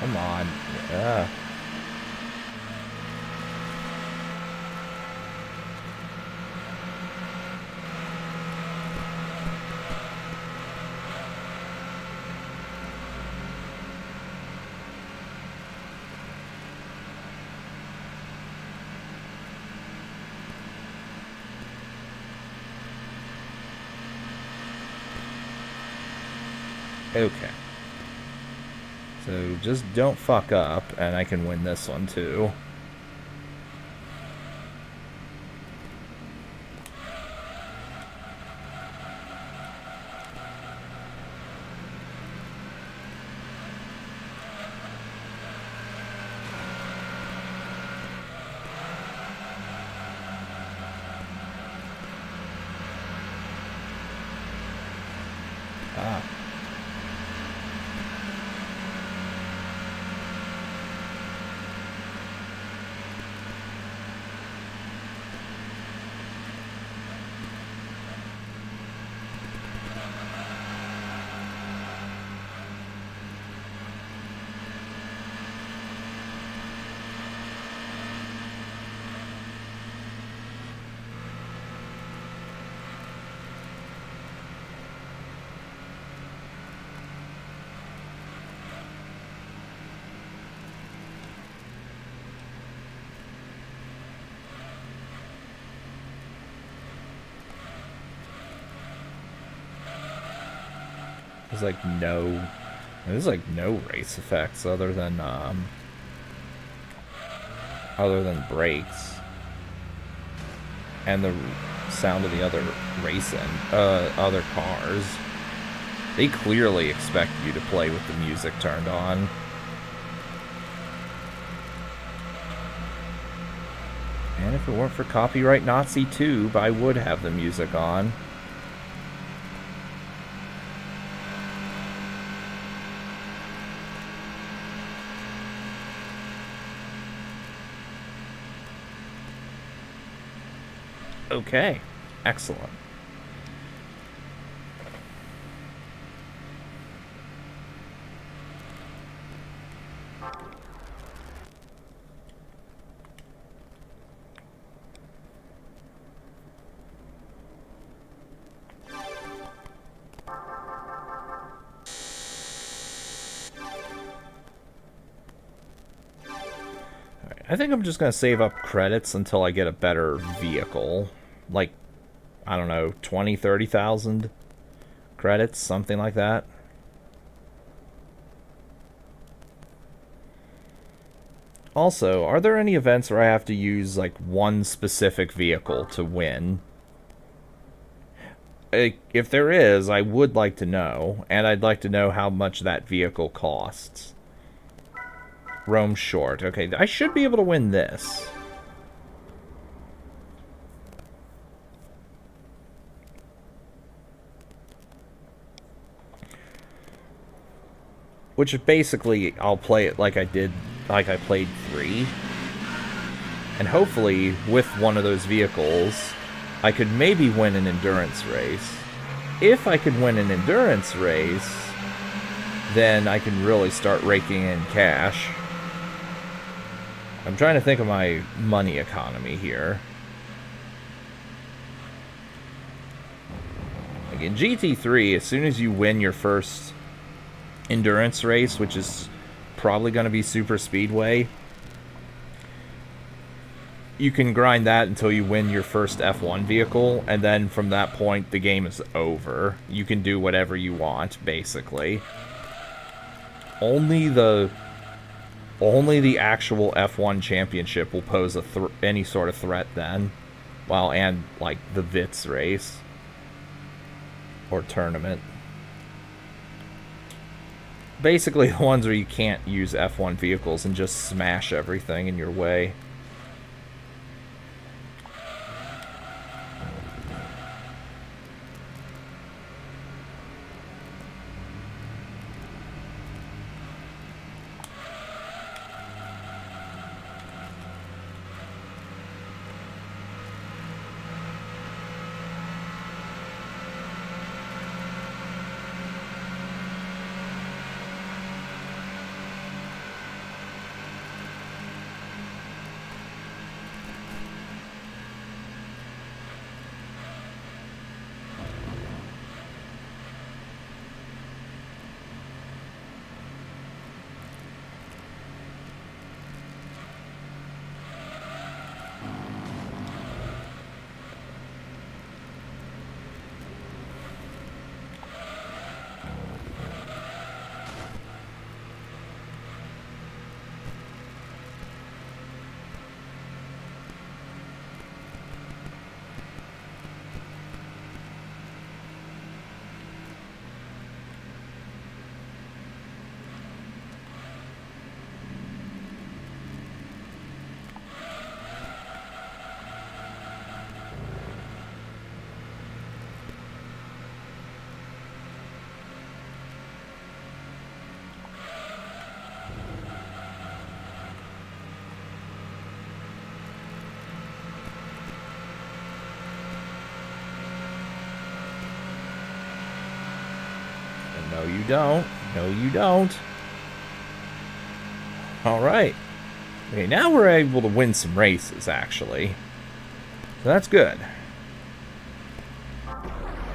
Come on. Yeah. Okay. So just don't fuck up, and I can win this one too. Ah. There's like no race effects other than brakes and the sound of the other other cars. They clearly expect you to play with the music turned on. And if it weren't for Copyright Nazi Tube, I would have the music on. Okay, excellent. I think I'm just going to save up credits until I get a better vehicle. Like, I don't know, 20, 30,000 credits, something like that. Also, are there any events where I have to use, like, one specific vehicle to win? If there is, I would like to know, and I'd like to know how much that vehicle costs. Roam short. Okay, I should be able to win this. Which basically, I'll play it like I played 3. And hopefully, with one of those vehicles, I could maybe win an endurance race. If I could win an endurance race, then I can really start raking in cash. I'm trying to think of my money economy here. Like in GT3, as soon as you win your first endurance race, which is probably going to be Super Speedway, you can grind that until you win your first F1 vehicle, and then from that point, the game is over. You can do whatever you want, basically. Only the actual F1 championship will pose any sort of threat then. Well, and, like, the VITS race. Or tournament. Basically, the ones where you can't use F1 vehicles and just smash everything in your way. No, you don't. No, you don't. Alright. Okay, now we're able to win some races, actually. So that's good.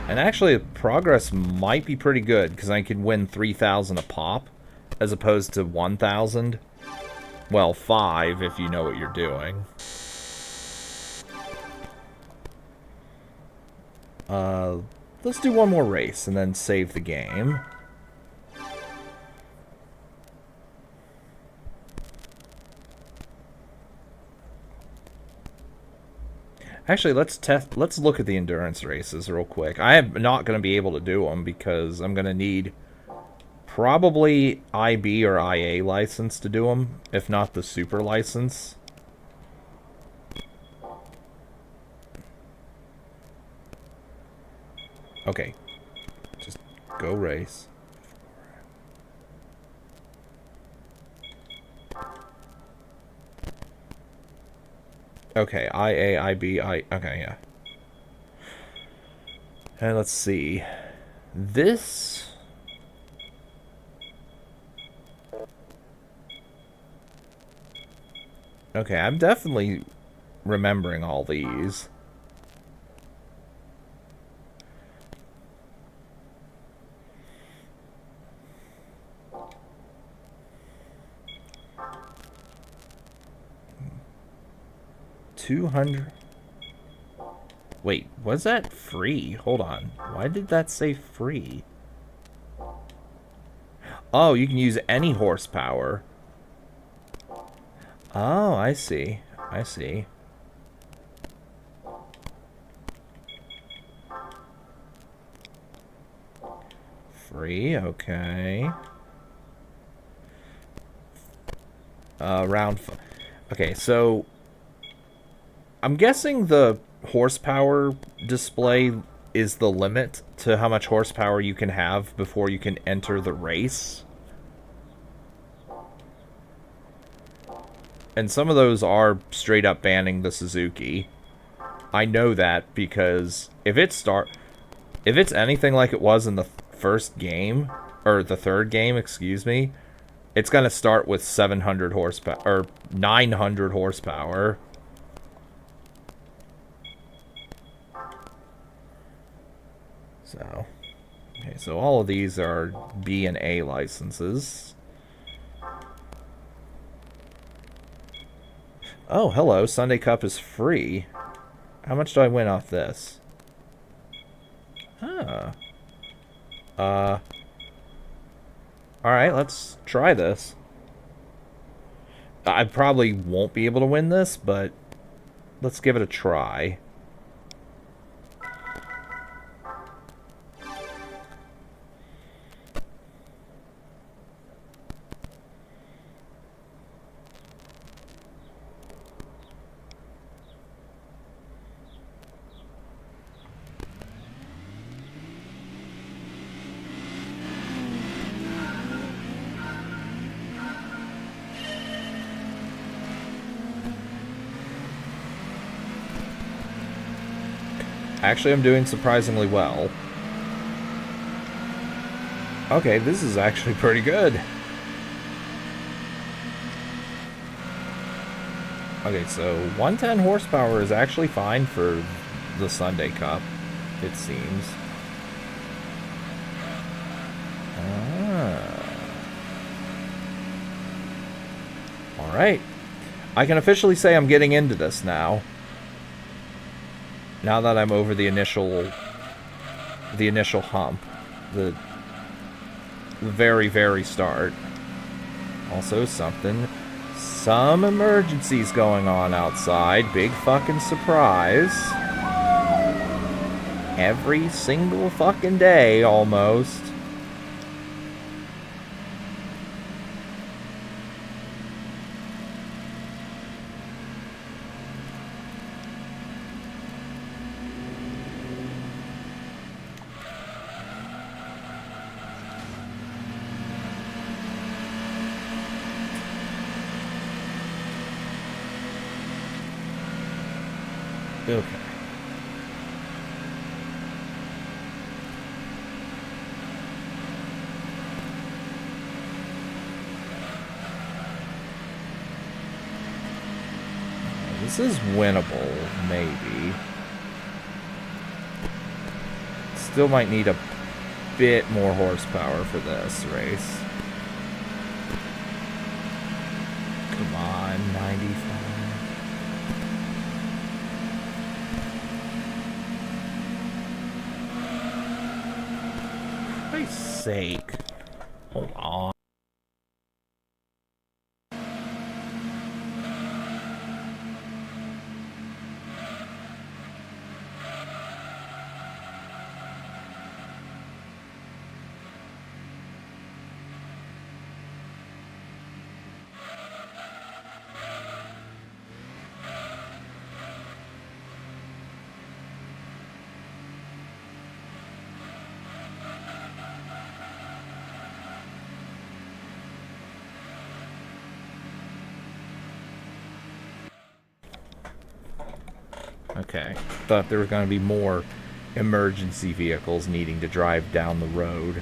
And actually, progress might be pretty good, because I can win 3,000 a pop, as opposed to 1,000. Well, 5, if you know what you're doing. Let's do one more race, and then save the game. Actually, let's look at the endurance races real quick. I am not going to be able to do them because I'm going to need probably IB or IA license to do them, if not the super license. Okay. Just go race. Okay, IA, IB, okay, yeah. And let's see. This... Okay, I'm definitely remembering all these. $200. Wait, was that free? Hold on. Why did that say free? Oh, you can use any horsepower. Oh, I see. I see. Free, okay. Okay, so I'm guessing the horsepower display is the limit to how much horsepower you can have before you can enter the race. And some of those are straight up banning the Suzuki. I know that because if it's anything like it was in the first game, or the third game, excuse me, it's gonna start with 700 horsepower, or 900 horsepower. So, okay, so all of these are B and A licenses. Oh, hello, Sunday Cup is free. How much do I win off this? Huh. Alright, let's try this. I probably won't be able to win this, but let's give it a try. Actually, I'm doing surprisingly well. Okay, this is actually pretty good. Okay, so 110 horsepower is actually fine for the Sunday Cup, it seems. Alright. I can officially say I'm getting into this now. Now that I'm over the initial hump. The very, very start. Also some emergencies going on outside. Big fucking surprise. Every single fucking day, almost. Okay. This is winnable, maybe. Still might need a bit more horsepower for this race. Come on, 95. For Christ's sake. Hold on. Okay, thought there were going to be more emergency vehicles needing to drive down the road.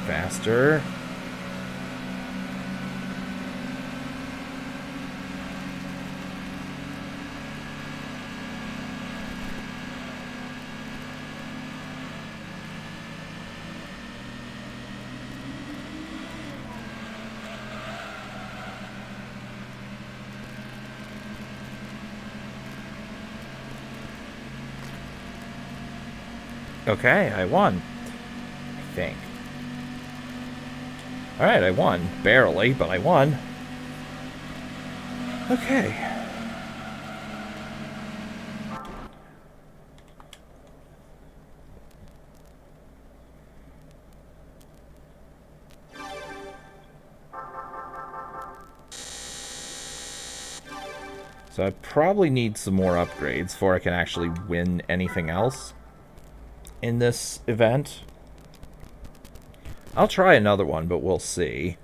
Faster. Okay, I won. I think. Alright, I won. Barely, but I won. Okay. So I probably need some more upgrades before I can actually win anything else in this event. I'll try another one, but we'll see.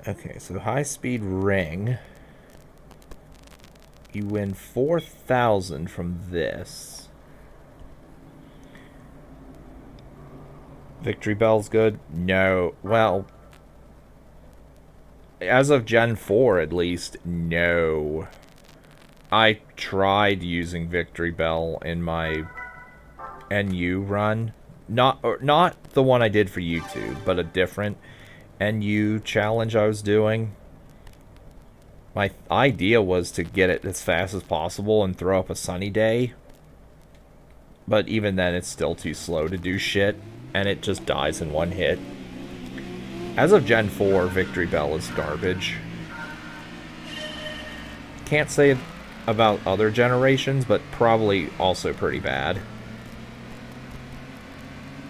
Okay, so high-speed ring. You win 4,000 from this. Victory Bell's good? No. Well, as of Gen 4, at least, no. I tried using Victory Bell in my NU run. Not the one I did for YouTube, but a different NU challenge I was doing. My idea was to get it as fast as possible and throw up a sunny day. But even then, it's still too slow to do shit, and it just dies in one hit. As of Gen 4, Victory Bell is garbage. Can't say about other generations, but probably also pretty bad.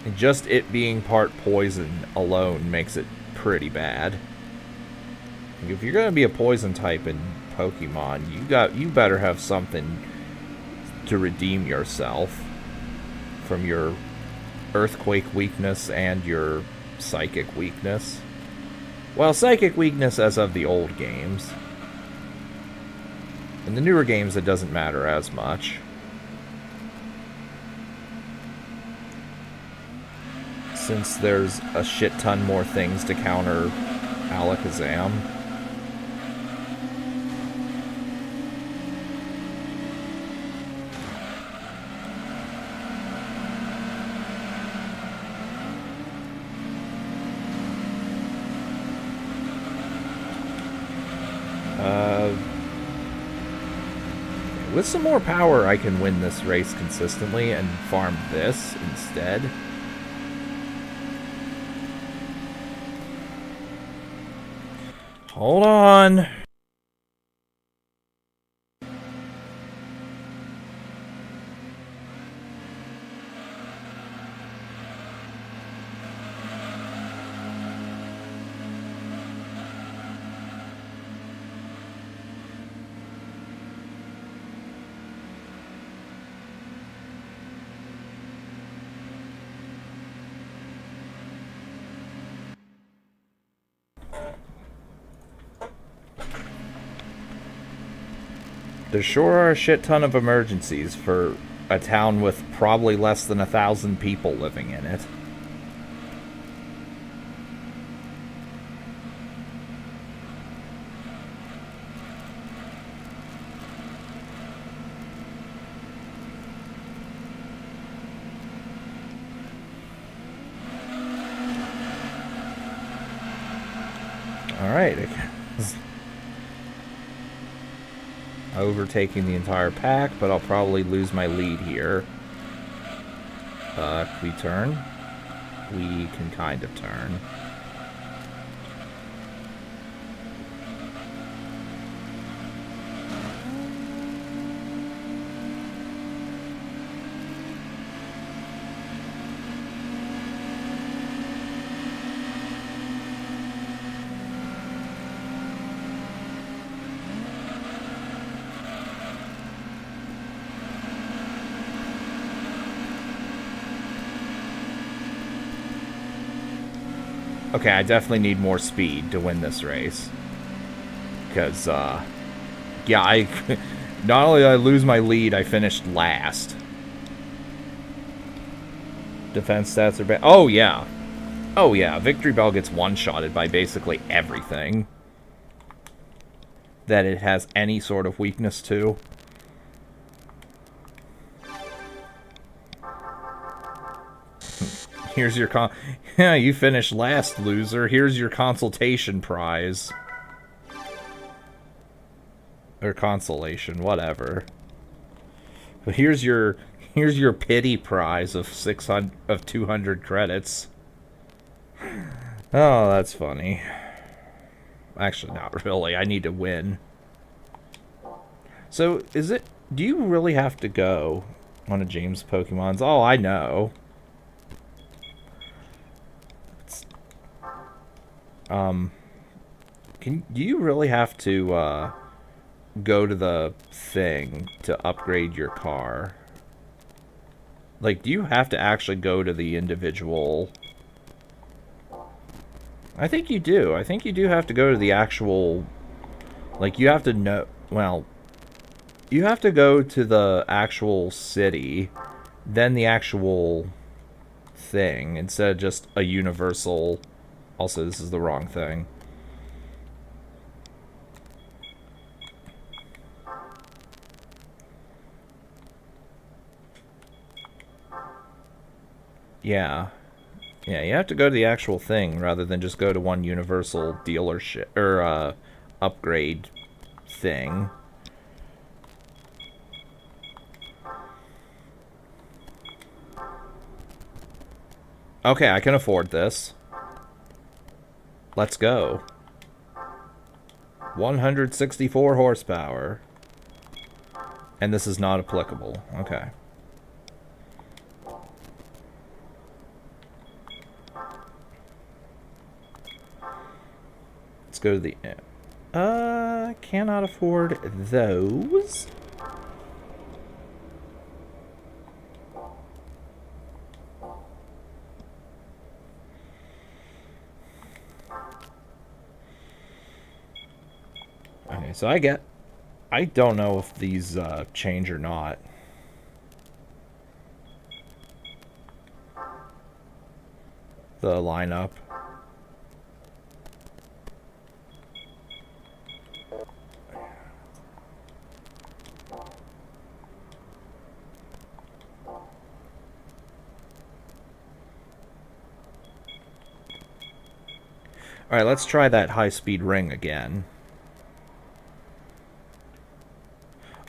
And just it being part poison alone makes it pretty bad. If you're gonna be a poison type in Pokemon, you better have something to redeem yourself from your earthquake weakness and your psychic weakness. Well, psychic weakness as of the old games. In the newer games, it doesn't matter as much. Since there's a shit ton more things to counter Alakazam. With some more power, I can win this race consistently and farm this instead. Hold on. There sure are a shit ton of emergencies for a town with probably less than 1,000 people living in it. Alright, overtaking the entire pack, but I'll probably lose my lead here. Can we turn? We can kind of turn. Okay, I definitely need more speed to win this race. Because, yeah, not only did I lose my lead, I finished last. Defense stats are bad. Oh, yeah. Oh, yeah. Victory Bell gets one-shotted by basically everything that it has any sort of weakness to. Here's your yeah, you finished last, loser. Here's your consultation prize. Or consolation, whatever. But here's your pity prize of 200 credits. Oh, that's funny. Actually, not really. I need to win. So, do you really have to go on a James Pokemon's? Oh, I know. Do you really have to, go to the thing to upgrade your car? Like, do you have to actually go to the individual... I think you do. I think you do have to go to the actual... Like, you have to know... Well, you have to go to the actual city, then the actual thing, instead of just a universal... Also, this is the wrong thing. Yeah. Yeah, you have to go to the actual thing rather than just go to one universal dealership or upgrade thing. Okay, I can afford this. Let's go. 164 horsepower. And this is not applicable. Okay. Let's go to the... cannot afford those. Okay, so I don't know if these change or not. The lineup. Alright, let's try that high-speed ring again.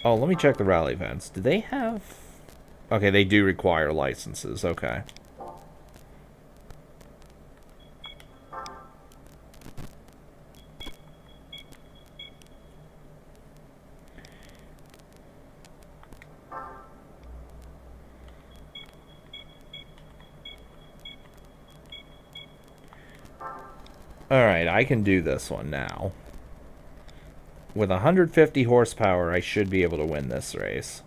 Oh, let me check the rally events. Do they have... Okay, they do require licenses. Okay. Alright, I can do this one now. With 150 horsepower, I should be able to win this race.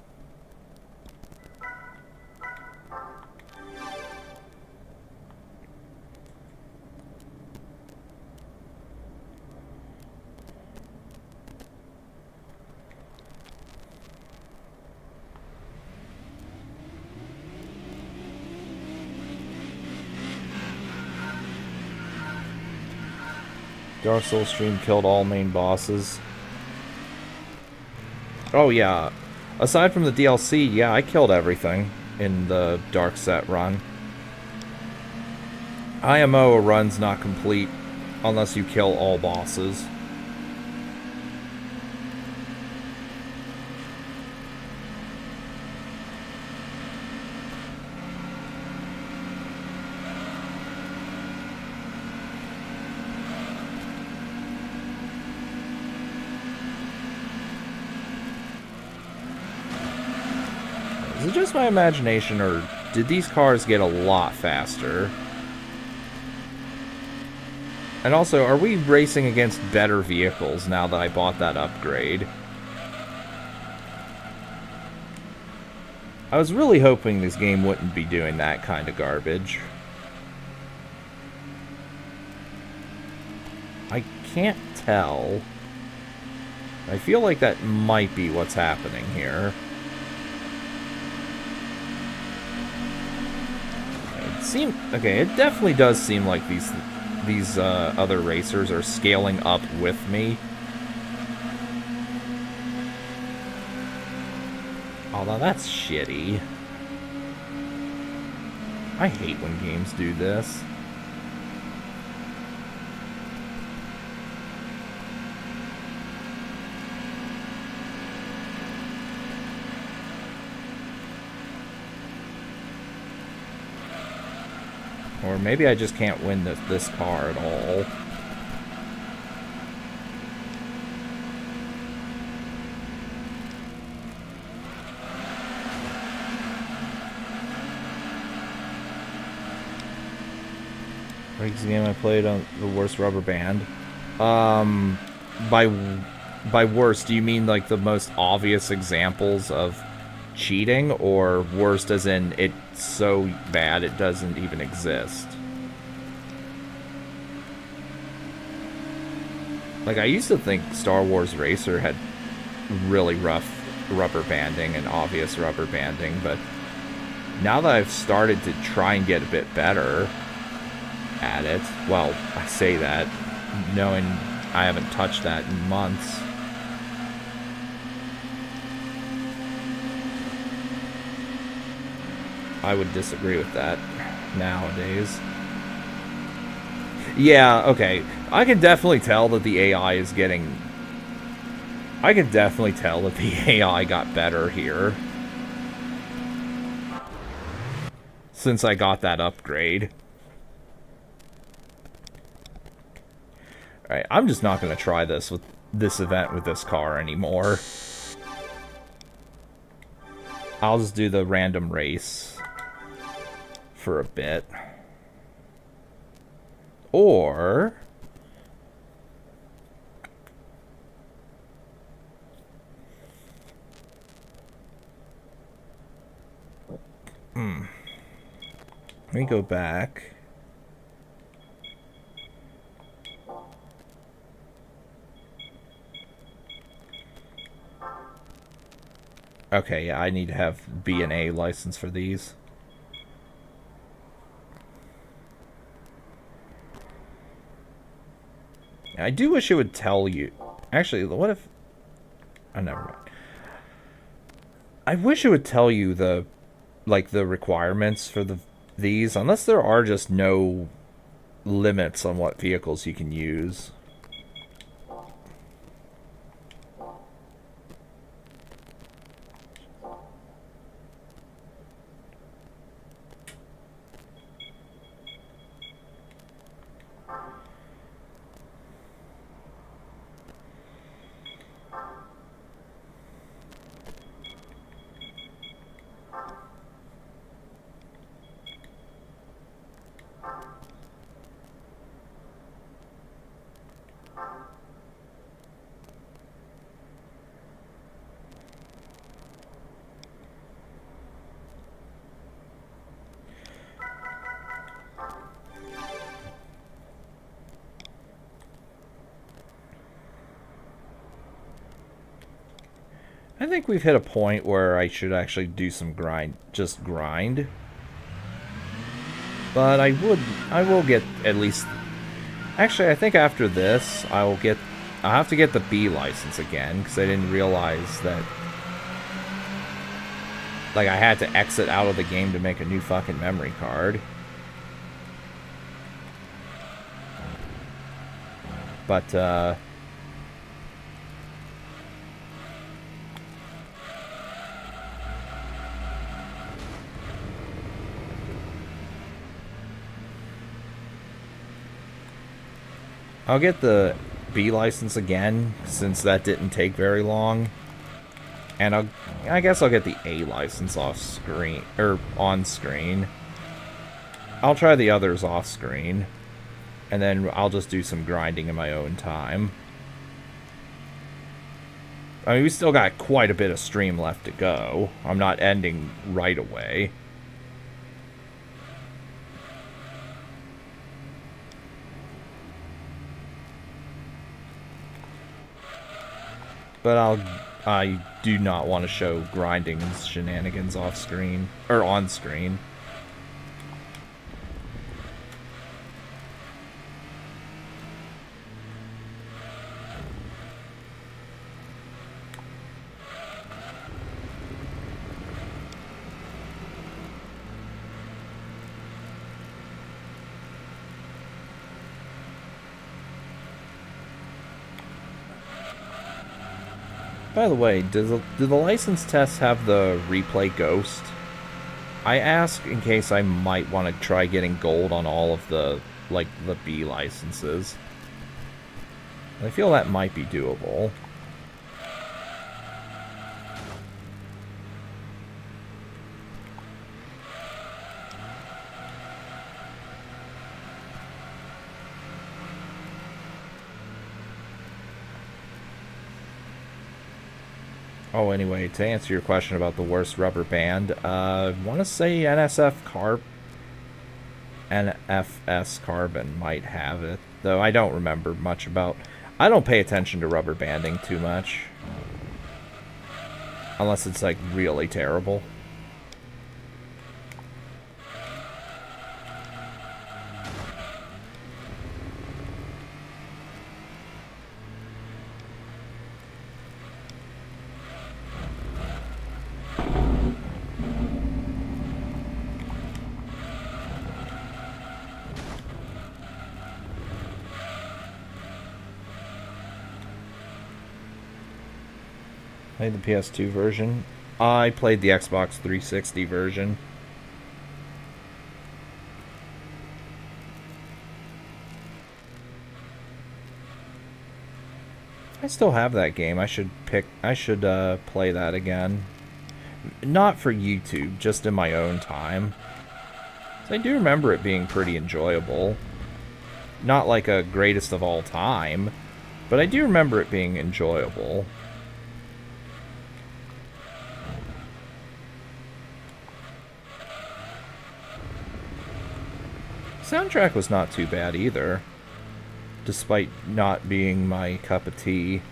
Dark Souls stream killed all main bosses. Oh yeah. Aside from the DLC, yeah, I killed everything in the Dark Set run. IMO run's not complete unless you kill all bosses. Is it just my imagination, or did these cars get a lot faster? And also, are we racing against better vehicles now that I bought that upgrade? I was really hoping this game wouldn't be doing that kind of garbage. I can't tell. I feel like that might be what's happening here. Okay, it definitely does seem like these other racers are scaling up with me. Although that's shitty. I hate when games do this. Or maybe I just can't win this car at all. Breaks the game I played on the worst rubber band. By worst, do you mean like the most obvious examples of cheating, or worst as in it's so bad it doesn't even exist? Like, I used to think Star Wars Racer had really rough rubber banding and obvious rubber banding, but now that I've started to try and get a bit better at it, well, I say that knowing I haven't touched that in months. I would disagree with that nowadays. Yeah, okay. I can definitely tell that the AI is getting... I can definitely tell that the AI got better here. Since I got that upgrade. Alright, I'm just not going to try this event with this car anymore. I'll just do the random race for a bit. Or... Let me go back. Okay, yeah, I need to have B and A license for these. I do wish it would tell you. Actually, what if... Oh, never mind. I wish it would tell you the requirements for these, unless there are just no limits on what vehicles you can use. I think we've hit a point where I should actually do some just grind. But I will get at least Actually, I think after this, I'll have to get the B license again, because I didn't realize that, like, I had to exit out of the game to make a new fucking memory card. But, I'll get the B license again, since that didn't take very long. And I guess I'll get the A license off screen, or on screen. I'll try the others off screen. And then I'll just do some grinding in my own time. I mean, we still got quite a bit of stream left to go. I'm not ending right away. But I do not want to show grinding shenanigans off screen, or on screen. By the way, do the license tests have the replay ghost? I ask in case I might want to try getting gold on all of the, like, the B licenses. I feel that might be doable. Oh, anyway, to answer your question about the worst rubber band, I want to say NFS Carbon might have it, though I don't remember much about. I don't pay attention to rubber banding too much, unless it's like really terrible. Played the PS2 version. I played the Xbox 360 version. I still have that game. I should play that again. Not for YouTube, just in my own time. So I do remember it being pretty enjoyable. Not like a greatest of all time, but I do remember it being enjoyable. Soundtrack was not too bad either, despite not being my cup of tea.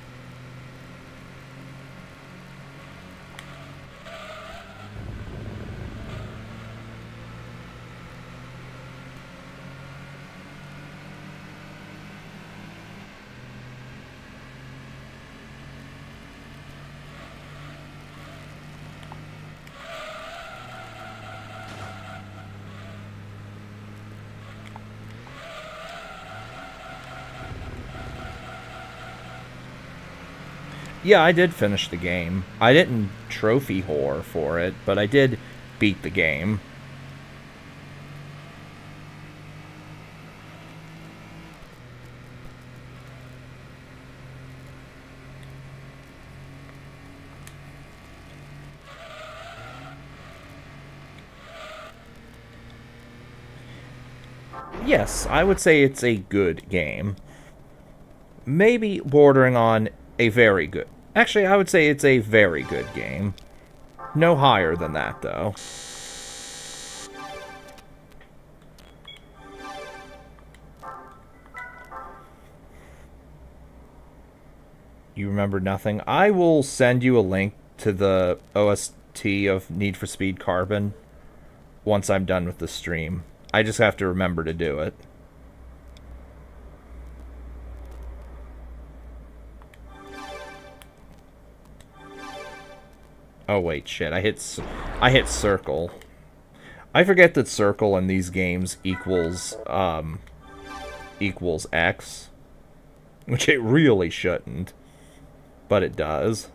Yeah, I did finish the game. I didn't trophy whore for it, but I did beat the game. Yes, I would say it's a good game. Maybe bordering on a very good. Actually, I would say it's a very good game. No higher than that, though. You remember nothing? I will send you a link to the OST of Need for Speed Carbon once I'm done with the stream. I just have to remember to do it. Oh wait, shit! I hit circle. I forget that circle in these games equals X, which it really shouldn't, but it does.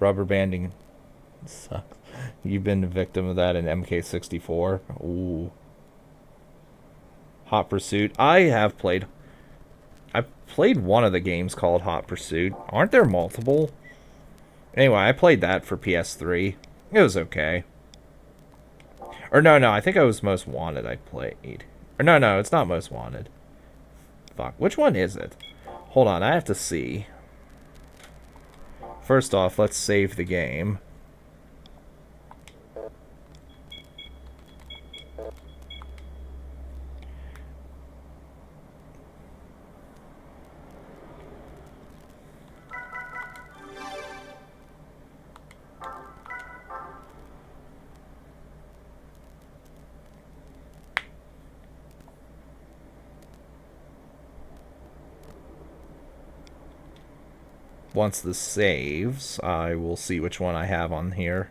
Rubber banding sucks. You've been a victim of that in MK64. Ooh. Hot Pursuit. I played one of the games called Hot Pursuit. Aren't there multiple? Anyway, I played that for PS3. It was okay. Or no, I think it was Most Wanted I played. Or no, it's not Most Wanted. Fuck, which one is it? Hold on, I have to see. First off, let's save the game. Once this saves, I will see which one I have on here.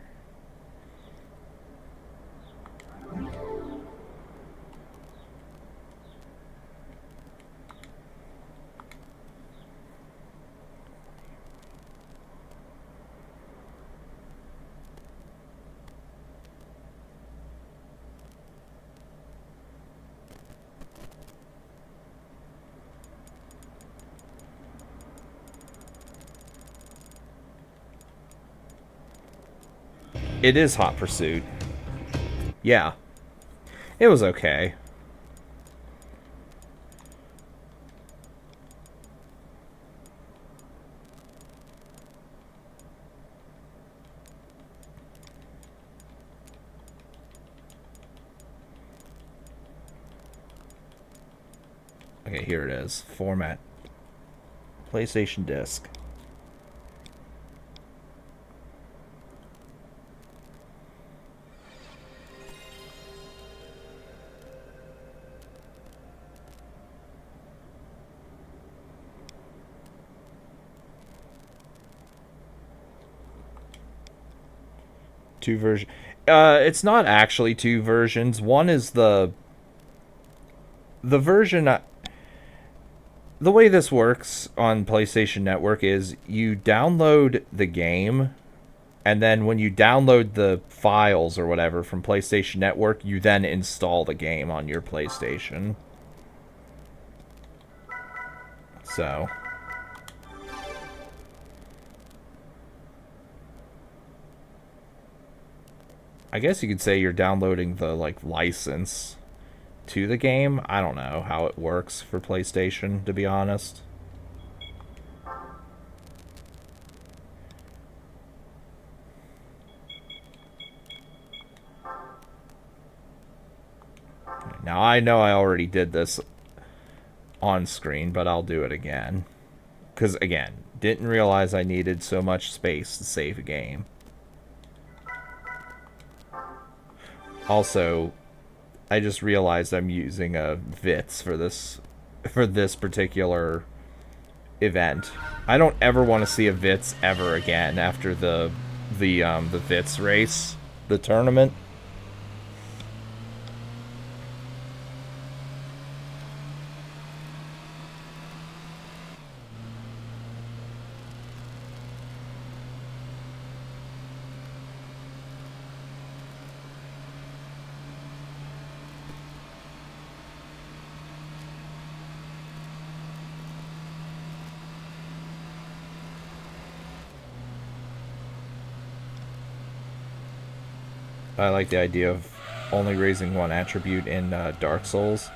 It is Hot Pursuit. Yeah. It was okay. Okay, here it is. Format. PlayStation disc. Two versions. It's not actually two versions. One is the version. The way this works on PlayStation Network is you download the game, and then when you download the files or whatever from PlayStation Network, you then install the game on your PlayStation. So. I guess you could say you're downloading the, like, license to the game. I don't know how it works for PlayStation, to be honest. Now, I know I already did this on screen, but I'll do it again. Because, again, didn't realize I needed so much space to save a game. Also, I just realized I'm using a VITS for this particular event. I don't ever want to see a VITS ever again after the VITS race, the tournament. I like the idea of only raising one attribute in Dark Souls.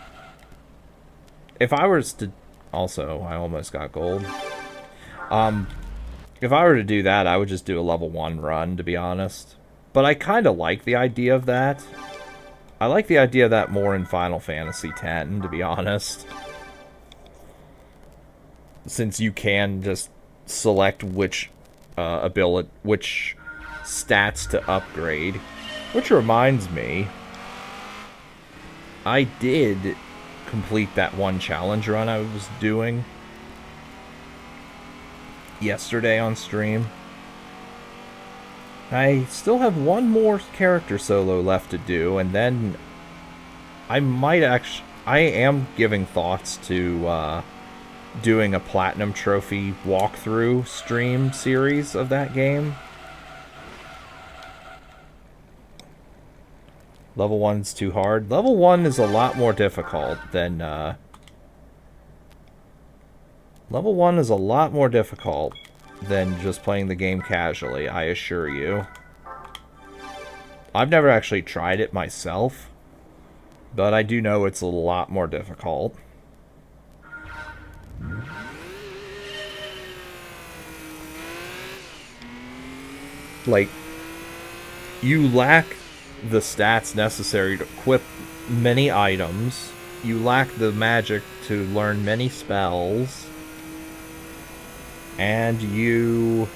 If I was to... Also, I almost got gold. If I were to do that, I would just do a level 1 run, to be honest. But I kind of like the idea of that. I like the idea of that more in Final Fantasy X, to be honest. Since you can just select which which stats to upgrade. Which reminds me, I did complete that one challenge run I was doing. yesterday on stream. I still have one more character solo left to do, and then I might actually... I am giving thoughts to doing a Platinum Trophy walkthrough stream series of that game. Level 1's too hard. Level 1 is a lot more difficult than... Level 1 is a lot more difficult than just playing the game casually, I assure you. I've never actually tried it myself, but I do know it's a lot more difficult. Like, you lack the stats necessary to equip many items. You lack the magic to learn many spells. And you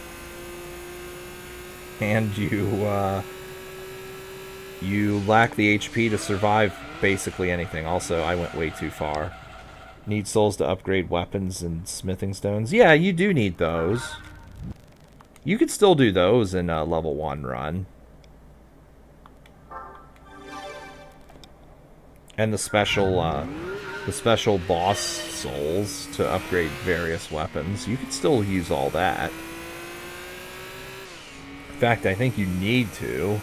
lack the HP to survive basically anything. Also, I went way too far. Need souls to upgrade weapons and smithing stones. Yeah, you do need those. You could still do those in a level 1 run. And the special boss souls to upgrade various weapons. You could still use all that. In fact, I think you need to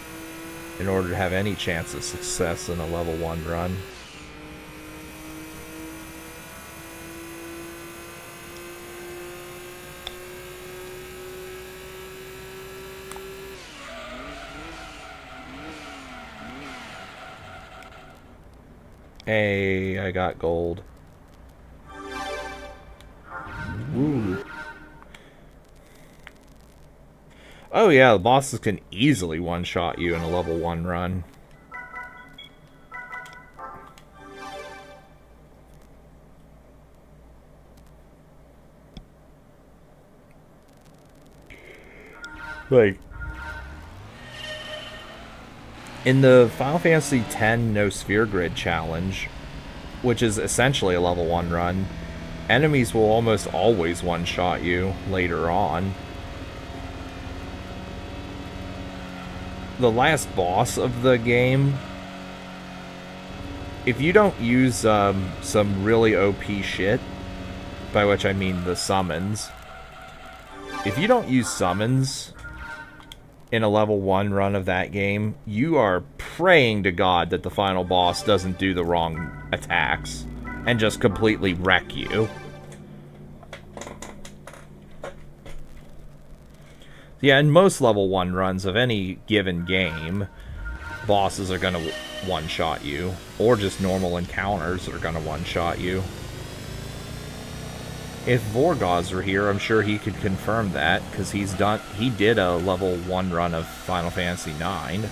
in order to have any chance of success in a level 1 run. Hey, I got gold. Ooh. Oh yeah, the bosses can easily one-shot you in a level 1 run. Like, in the Final Fantasy X No Sphere Grid challenge, which is essentially a level 1 run, enemies will almost always one-shot you later on. The last boss of the game, if you don't use some really OP shit, by which I mean the summons, if you don't use summons in a level 1 run of that game, you are praying to God that the final boss doesn't do the wrong attacks and just completely wreck you. Yeah, in most level 1 runs of any given game, bosses are gonna one-shot you, or just normal encounters are gonna one-shot you. If Vorgoz were here, I'm sure he could confirm that, because he did a level 1 run of Final Fantasy IX.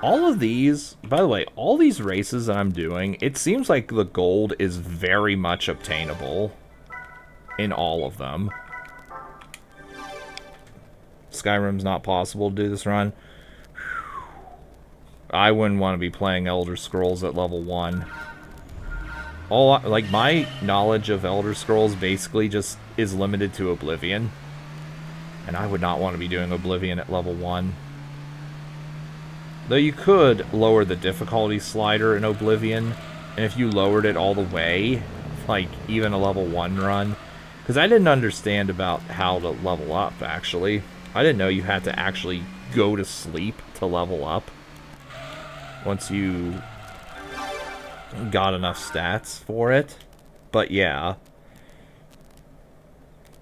All of these, by the way, all these races that I'm doing, it seems like the gold is very much obtainable in all of them. Skyrim's not possible to do this run. I wouldn't want to be playing Elder Scrolls at level 1. Like, my knowledge of Elder Scrolls basically just is limited to Oblivion. And I would not want to be doing Oblivion at level 1. Though you could lower the difficulty slider in Oblivion, and if you lowered it all the way, like even a level 1 run, because I didn't understand about how to level up, actually. I didn't know you had to actually go to sleep to level up once you got enough stats for it. But yeah.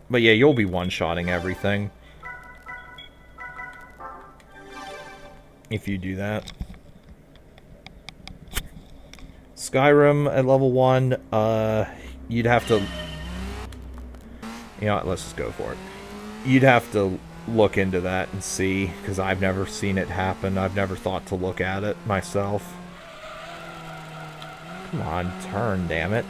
But yeah, you'll be one-shotting everything if you do that. Skyrim at level 1, you'd have to... You know what, let's just go for it. You'd have to look into that and see, because I've never seen it happen. I've never thought to look at it myself. Come on, turn, damn it.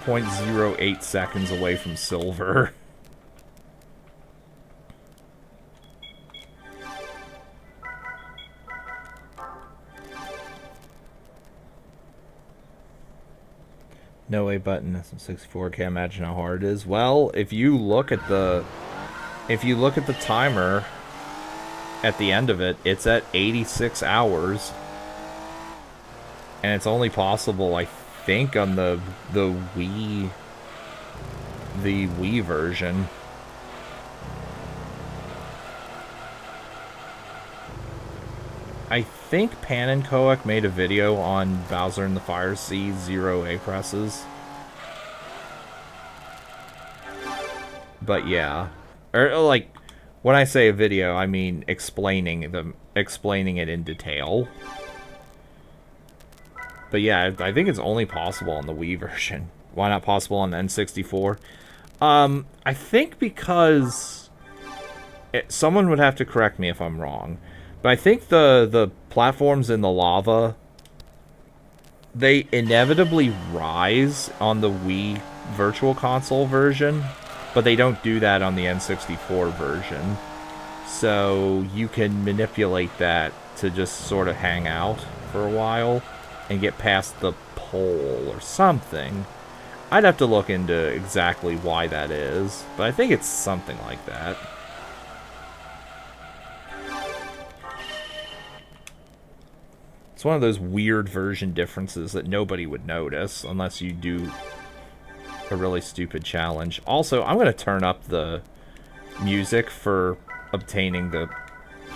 .08 seconds away from silver. No A button, SM64. Can't imagine how hard it is. Well, if you look at the timer at the end of it, it's at 86 hours. And it's only possible, I think, on the Wii version. I think Pan and Koek made a video on Bowser and the Fire Sea 0A presses. But yeah. Or, like, when I say a video, I mean explaining it in detail. But yeah, I think it's only possible on the Wii version. Why not possible on the N64? I think because... someone would have to correct me if I'm wrong. But I think the platforms in the lava, they inevitably rise on the Wii Virtual Console version, but they don't do that on the N64 version. So you can manipulate that to just sort of hang out for a while and get past the pole or something. I'd have to look into exactly why that is, but I think it's something like that. It's one of those weird version differences that nobody would notice unless you do a really stupid challenge. Also, I'm going to turn up the music for obtaining the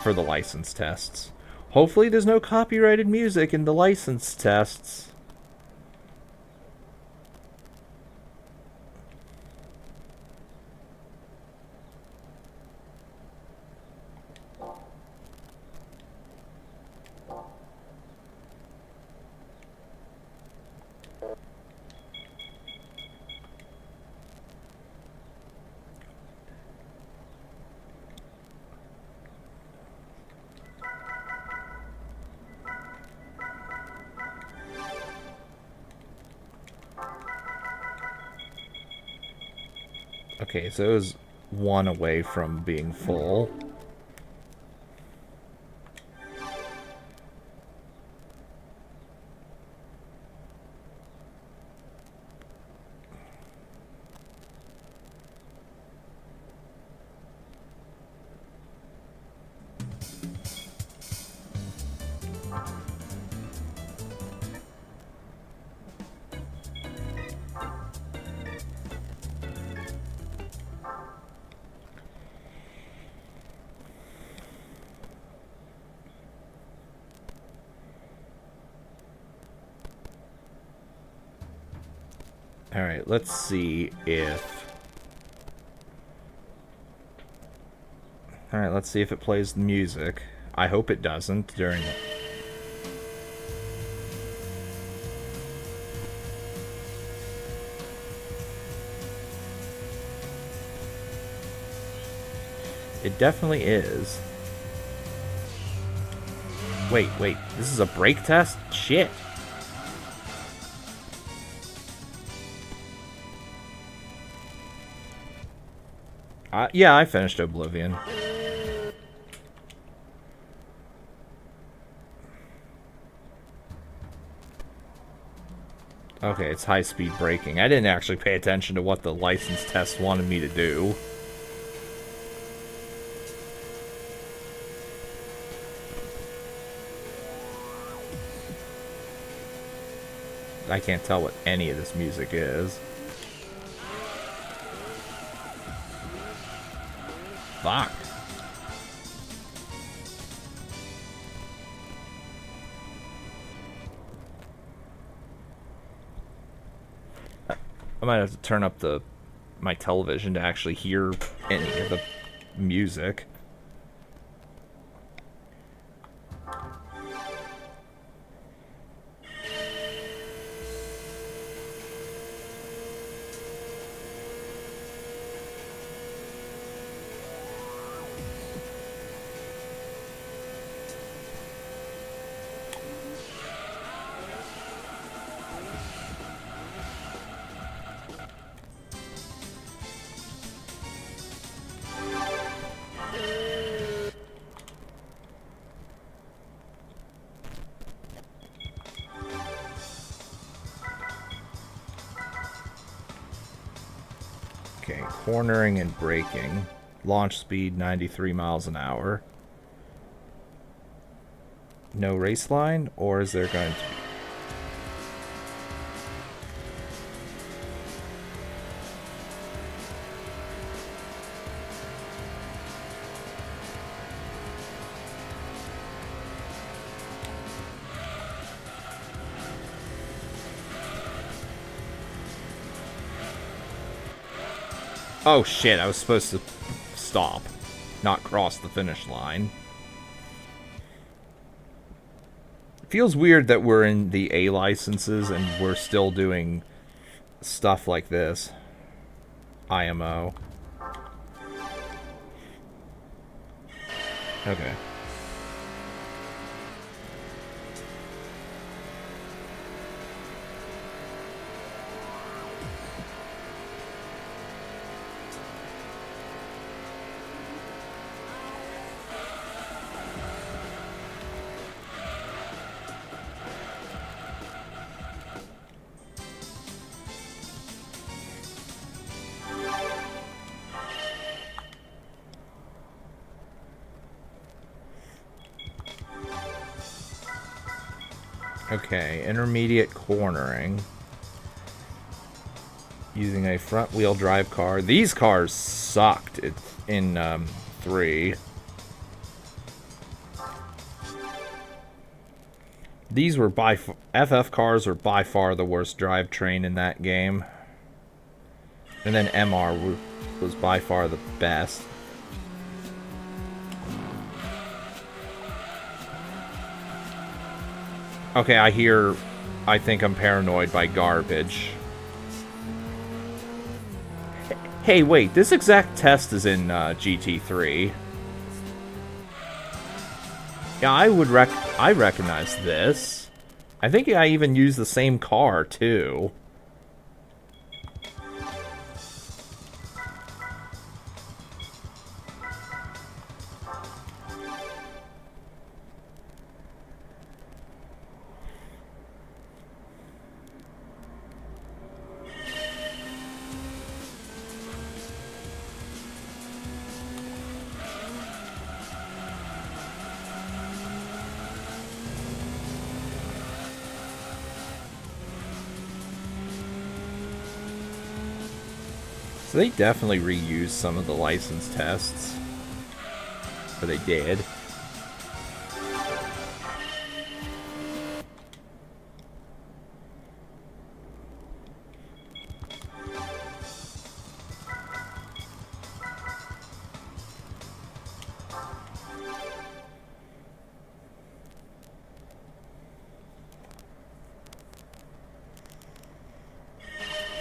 license tests. Hopefully there's no copyrighted music in the license tests. Okay, so it was one away from being full. Alright, let's see if... Alright, let's see if it plays the music. I hope it doesn't during... It definitely is. Wait, this is a brake test? Shit. Yeah, I finished Oblivion. Okay, it's high-speed braking. I didn't actually pay attention to what the license test wanted me to do. I can't tell what any of this music is. Fuck. I might have to turn up my television to actually hear any of the music. Okay, cornering and braking. Launch speed 93 miles an hour. No race line, or is there going to be? Oh shit, I was supposed to stop, not cross the finish line. It feels weird that we're in the A licenses and we're still doing stuff like this. IMO. Okay. Okay, intermediate cornering. Using a front-wheel drive car. These cars sucked in 3. These were FF cars were by far the worst drivetrain in that game. And then MR was by far the best. Okay, I think I'm paranoid by garbage. Hey, wait, this exact test is in GT3. Yeah, I recognize this. I think I even used the same car, too. So they definitely reused some of the license tests. Or they did.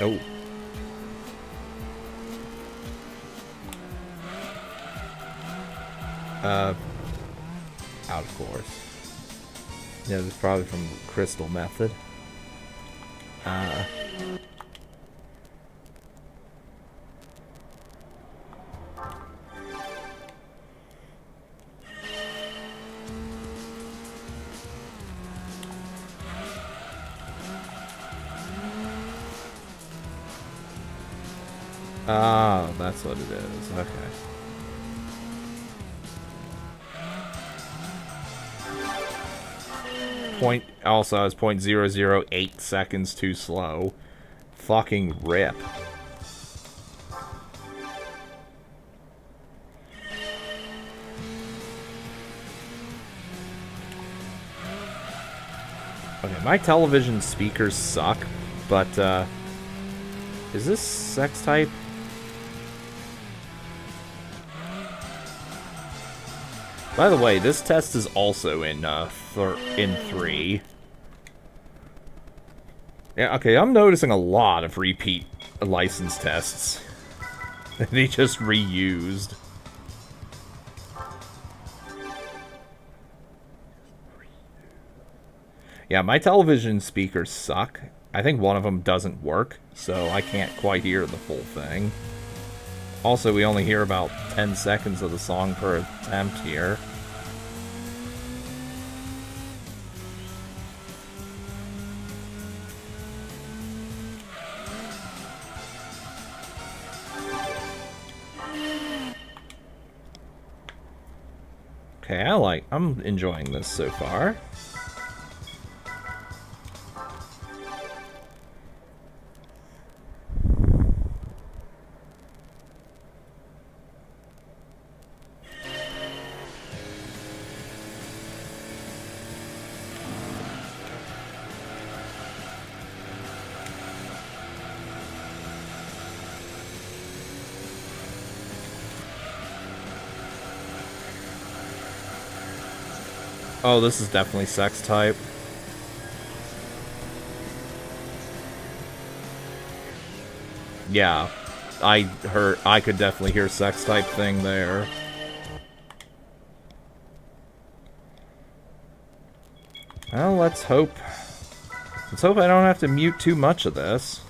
Oh. Out of course. Yeah, this is probably from Crystal Method. Oh, that's what it is. Okay. Also, I was 0.008 seconds too slow. Fucking rip. Okay, my television speakers suck, but, is this sex type? By the way, this test is also in 3. Yeah, okay, I'm noticing a lot of repeat license tests. They just reused. Yeah, my television speakers suck. I think one of them doesn't work, so I can't quite hear the full thing. Also, we only hear about 10 seconds of the song per attempt here. Okay, I'm enjoying this so far. Oh, this is definitely sex type. Yeah, I could definitely hear sex type thing there. Well, let's hope I don't have to mute too much of this.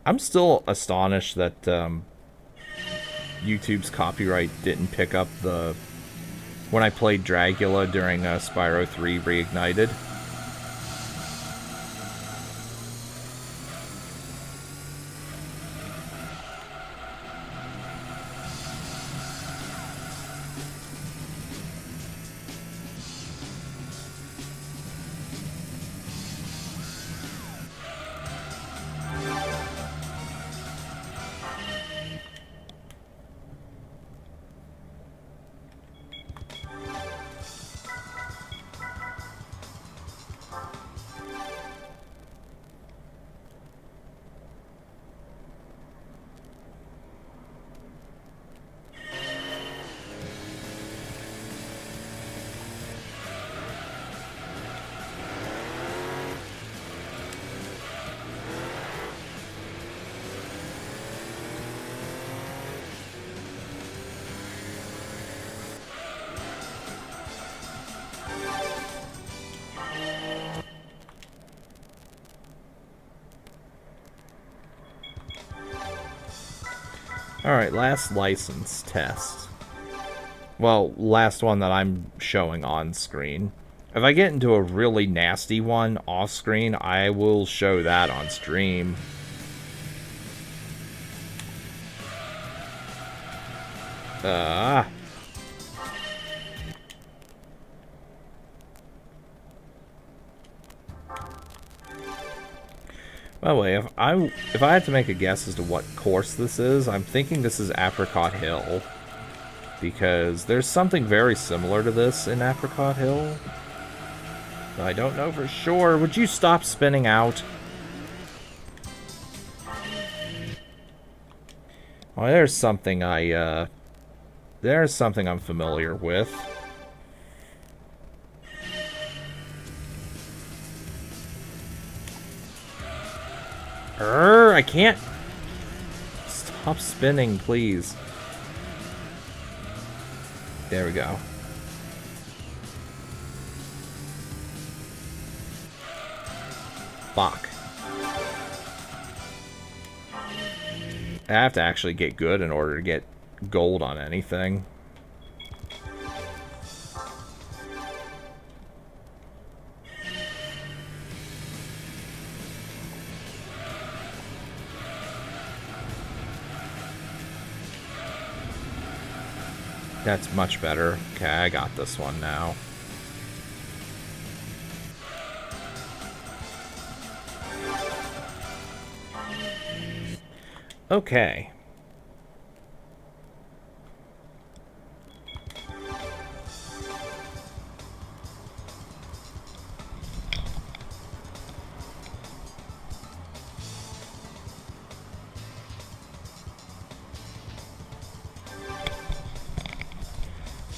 I'm still astonished that YouTube's copyright didn't pick up when I played Dragula during Spyro 3 Reignited. Alright, last license test. Well, last one that I'm showing on screen. If I get into a really nasty one off screen, I will show that on stream. By the way, if I had to make a guess as to what course this is, I'm thinking this is Apricot Hill. Because there's something very similar to this in Apricot Hill. I don't know for sure. Would you stop spinning out? Well, there's something I'm familiar with. I can't. Stop spinning, please. There we go. Fuck. I have to actually get good in order to get gold on anything. That's much better. Okay, I got this one now. Okay.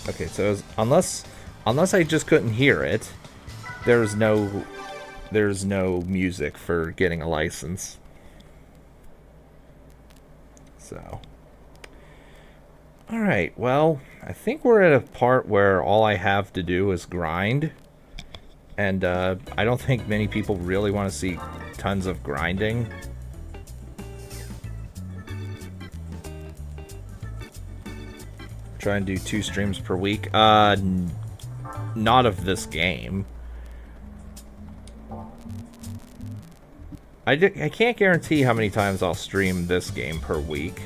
Okay, so unless I just couldn't hear it, there's no music for getting a license. So, all right. Well, I think we're at a part where all I have to do is grind, and I don't think many people really want to see tons of grinding. Try and do 2 streams per week. Not of this game. I can't guarantee how many times I'll stream this game per week.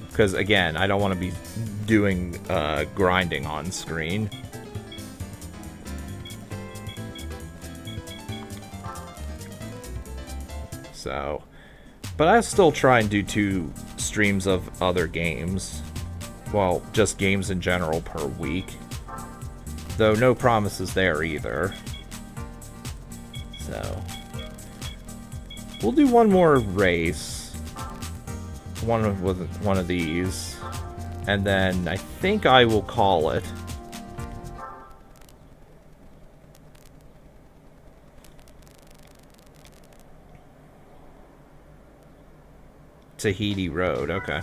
Because, again, I don't want to be doing grinding on screen. So, but I'll still try and do 2 streams of other games. Well, just games in general per week. Though no promises there either. So, we'll do one more race. With one of these. And then I think I will call it. Tahiti Road, okay.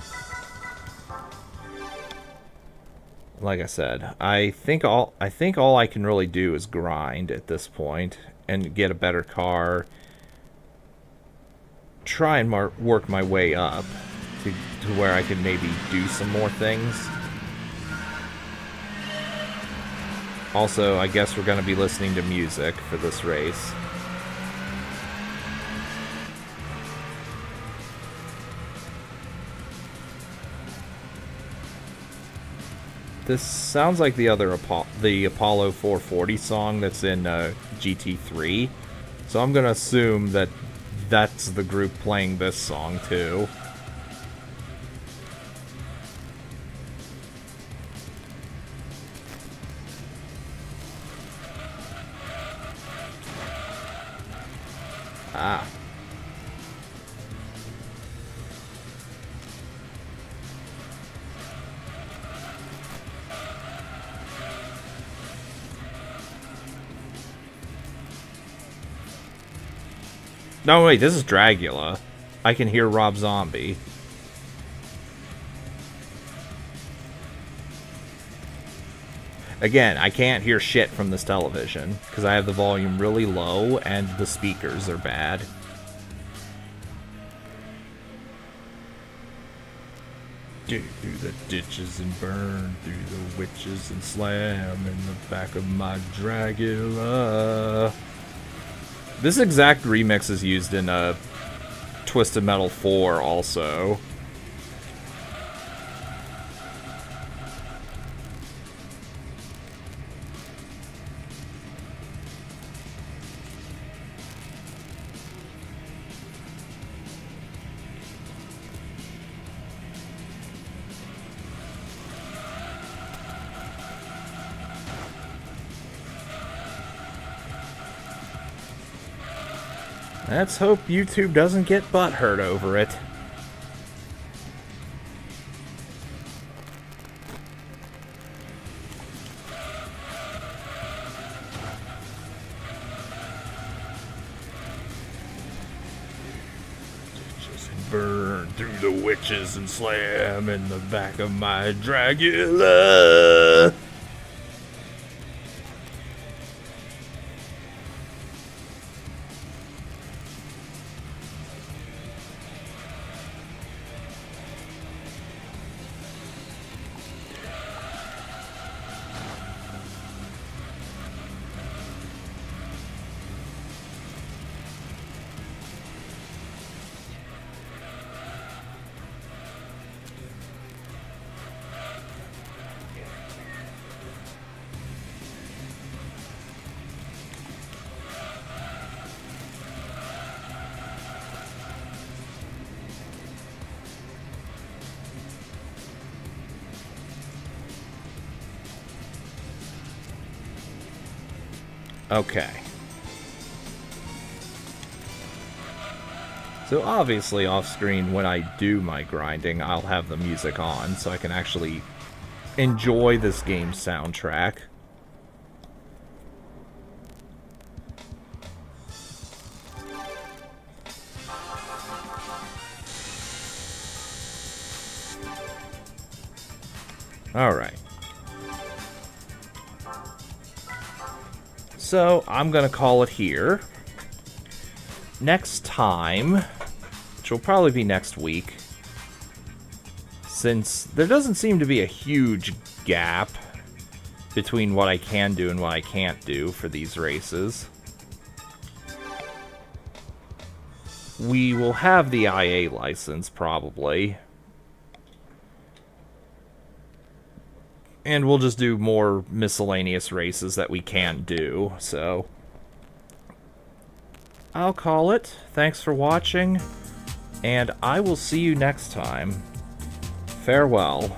Like I said, I think all I can really do is grind at this point and get a better car. Try and work my way up to where I can maybe do some more things. Also, I guess we're going to be listening to music for this race. This sounds like the other Apollo 440 song that's in GT3. So I'm going to assume that that's the group playing this song too. Ah. No, wait, this is Dragula. I can hear Rob Zombie. Again, I can't hear shit from this television, because I have the volume really low, and the speakers are bad. Through the ditches and burn, through the witches and slam in the back of my Dragula. This exact remix is used in Twisted Metal 4 also. Let's hope YouTube doesn't get butthurt over it. Just burn through the witches and slam in the back of my Dragula. Okay. So obviously off screen when I do my grinding, I'll have the music on so I can actually enjoy this game's soundtrack. Alright. So, I'm gonna call it here. Next time, which will probably be next week, since there doesn't seem to be a huge gap between what I can do and what I can't do for these races, we will have the IA license, probably. And we'll just do more miscellaneous races that we can do, so I'll call it. Thanks for watching, and I will see you next time. Farewell.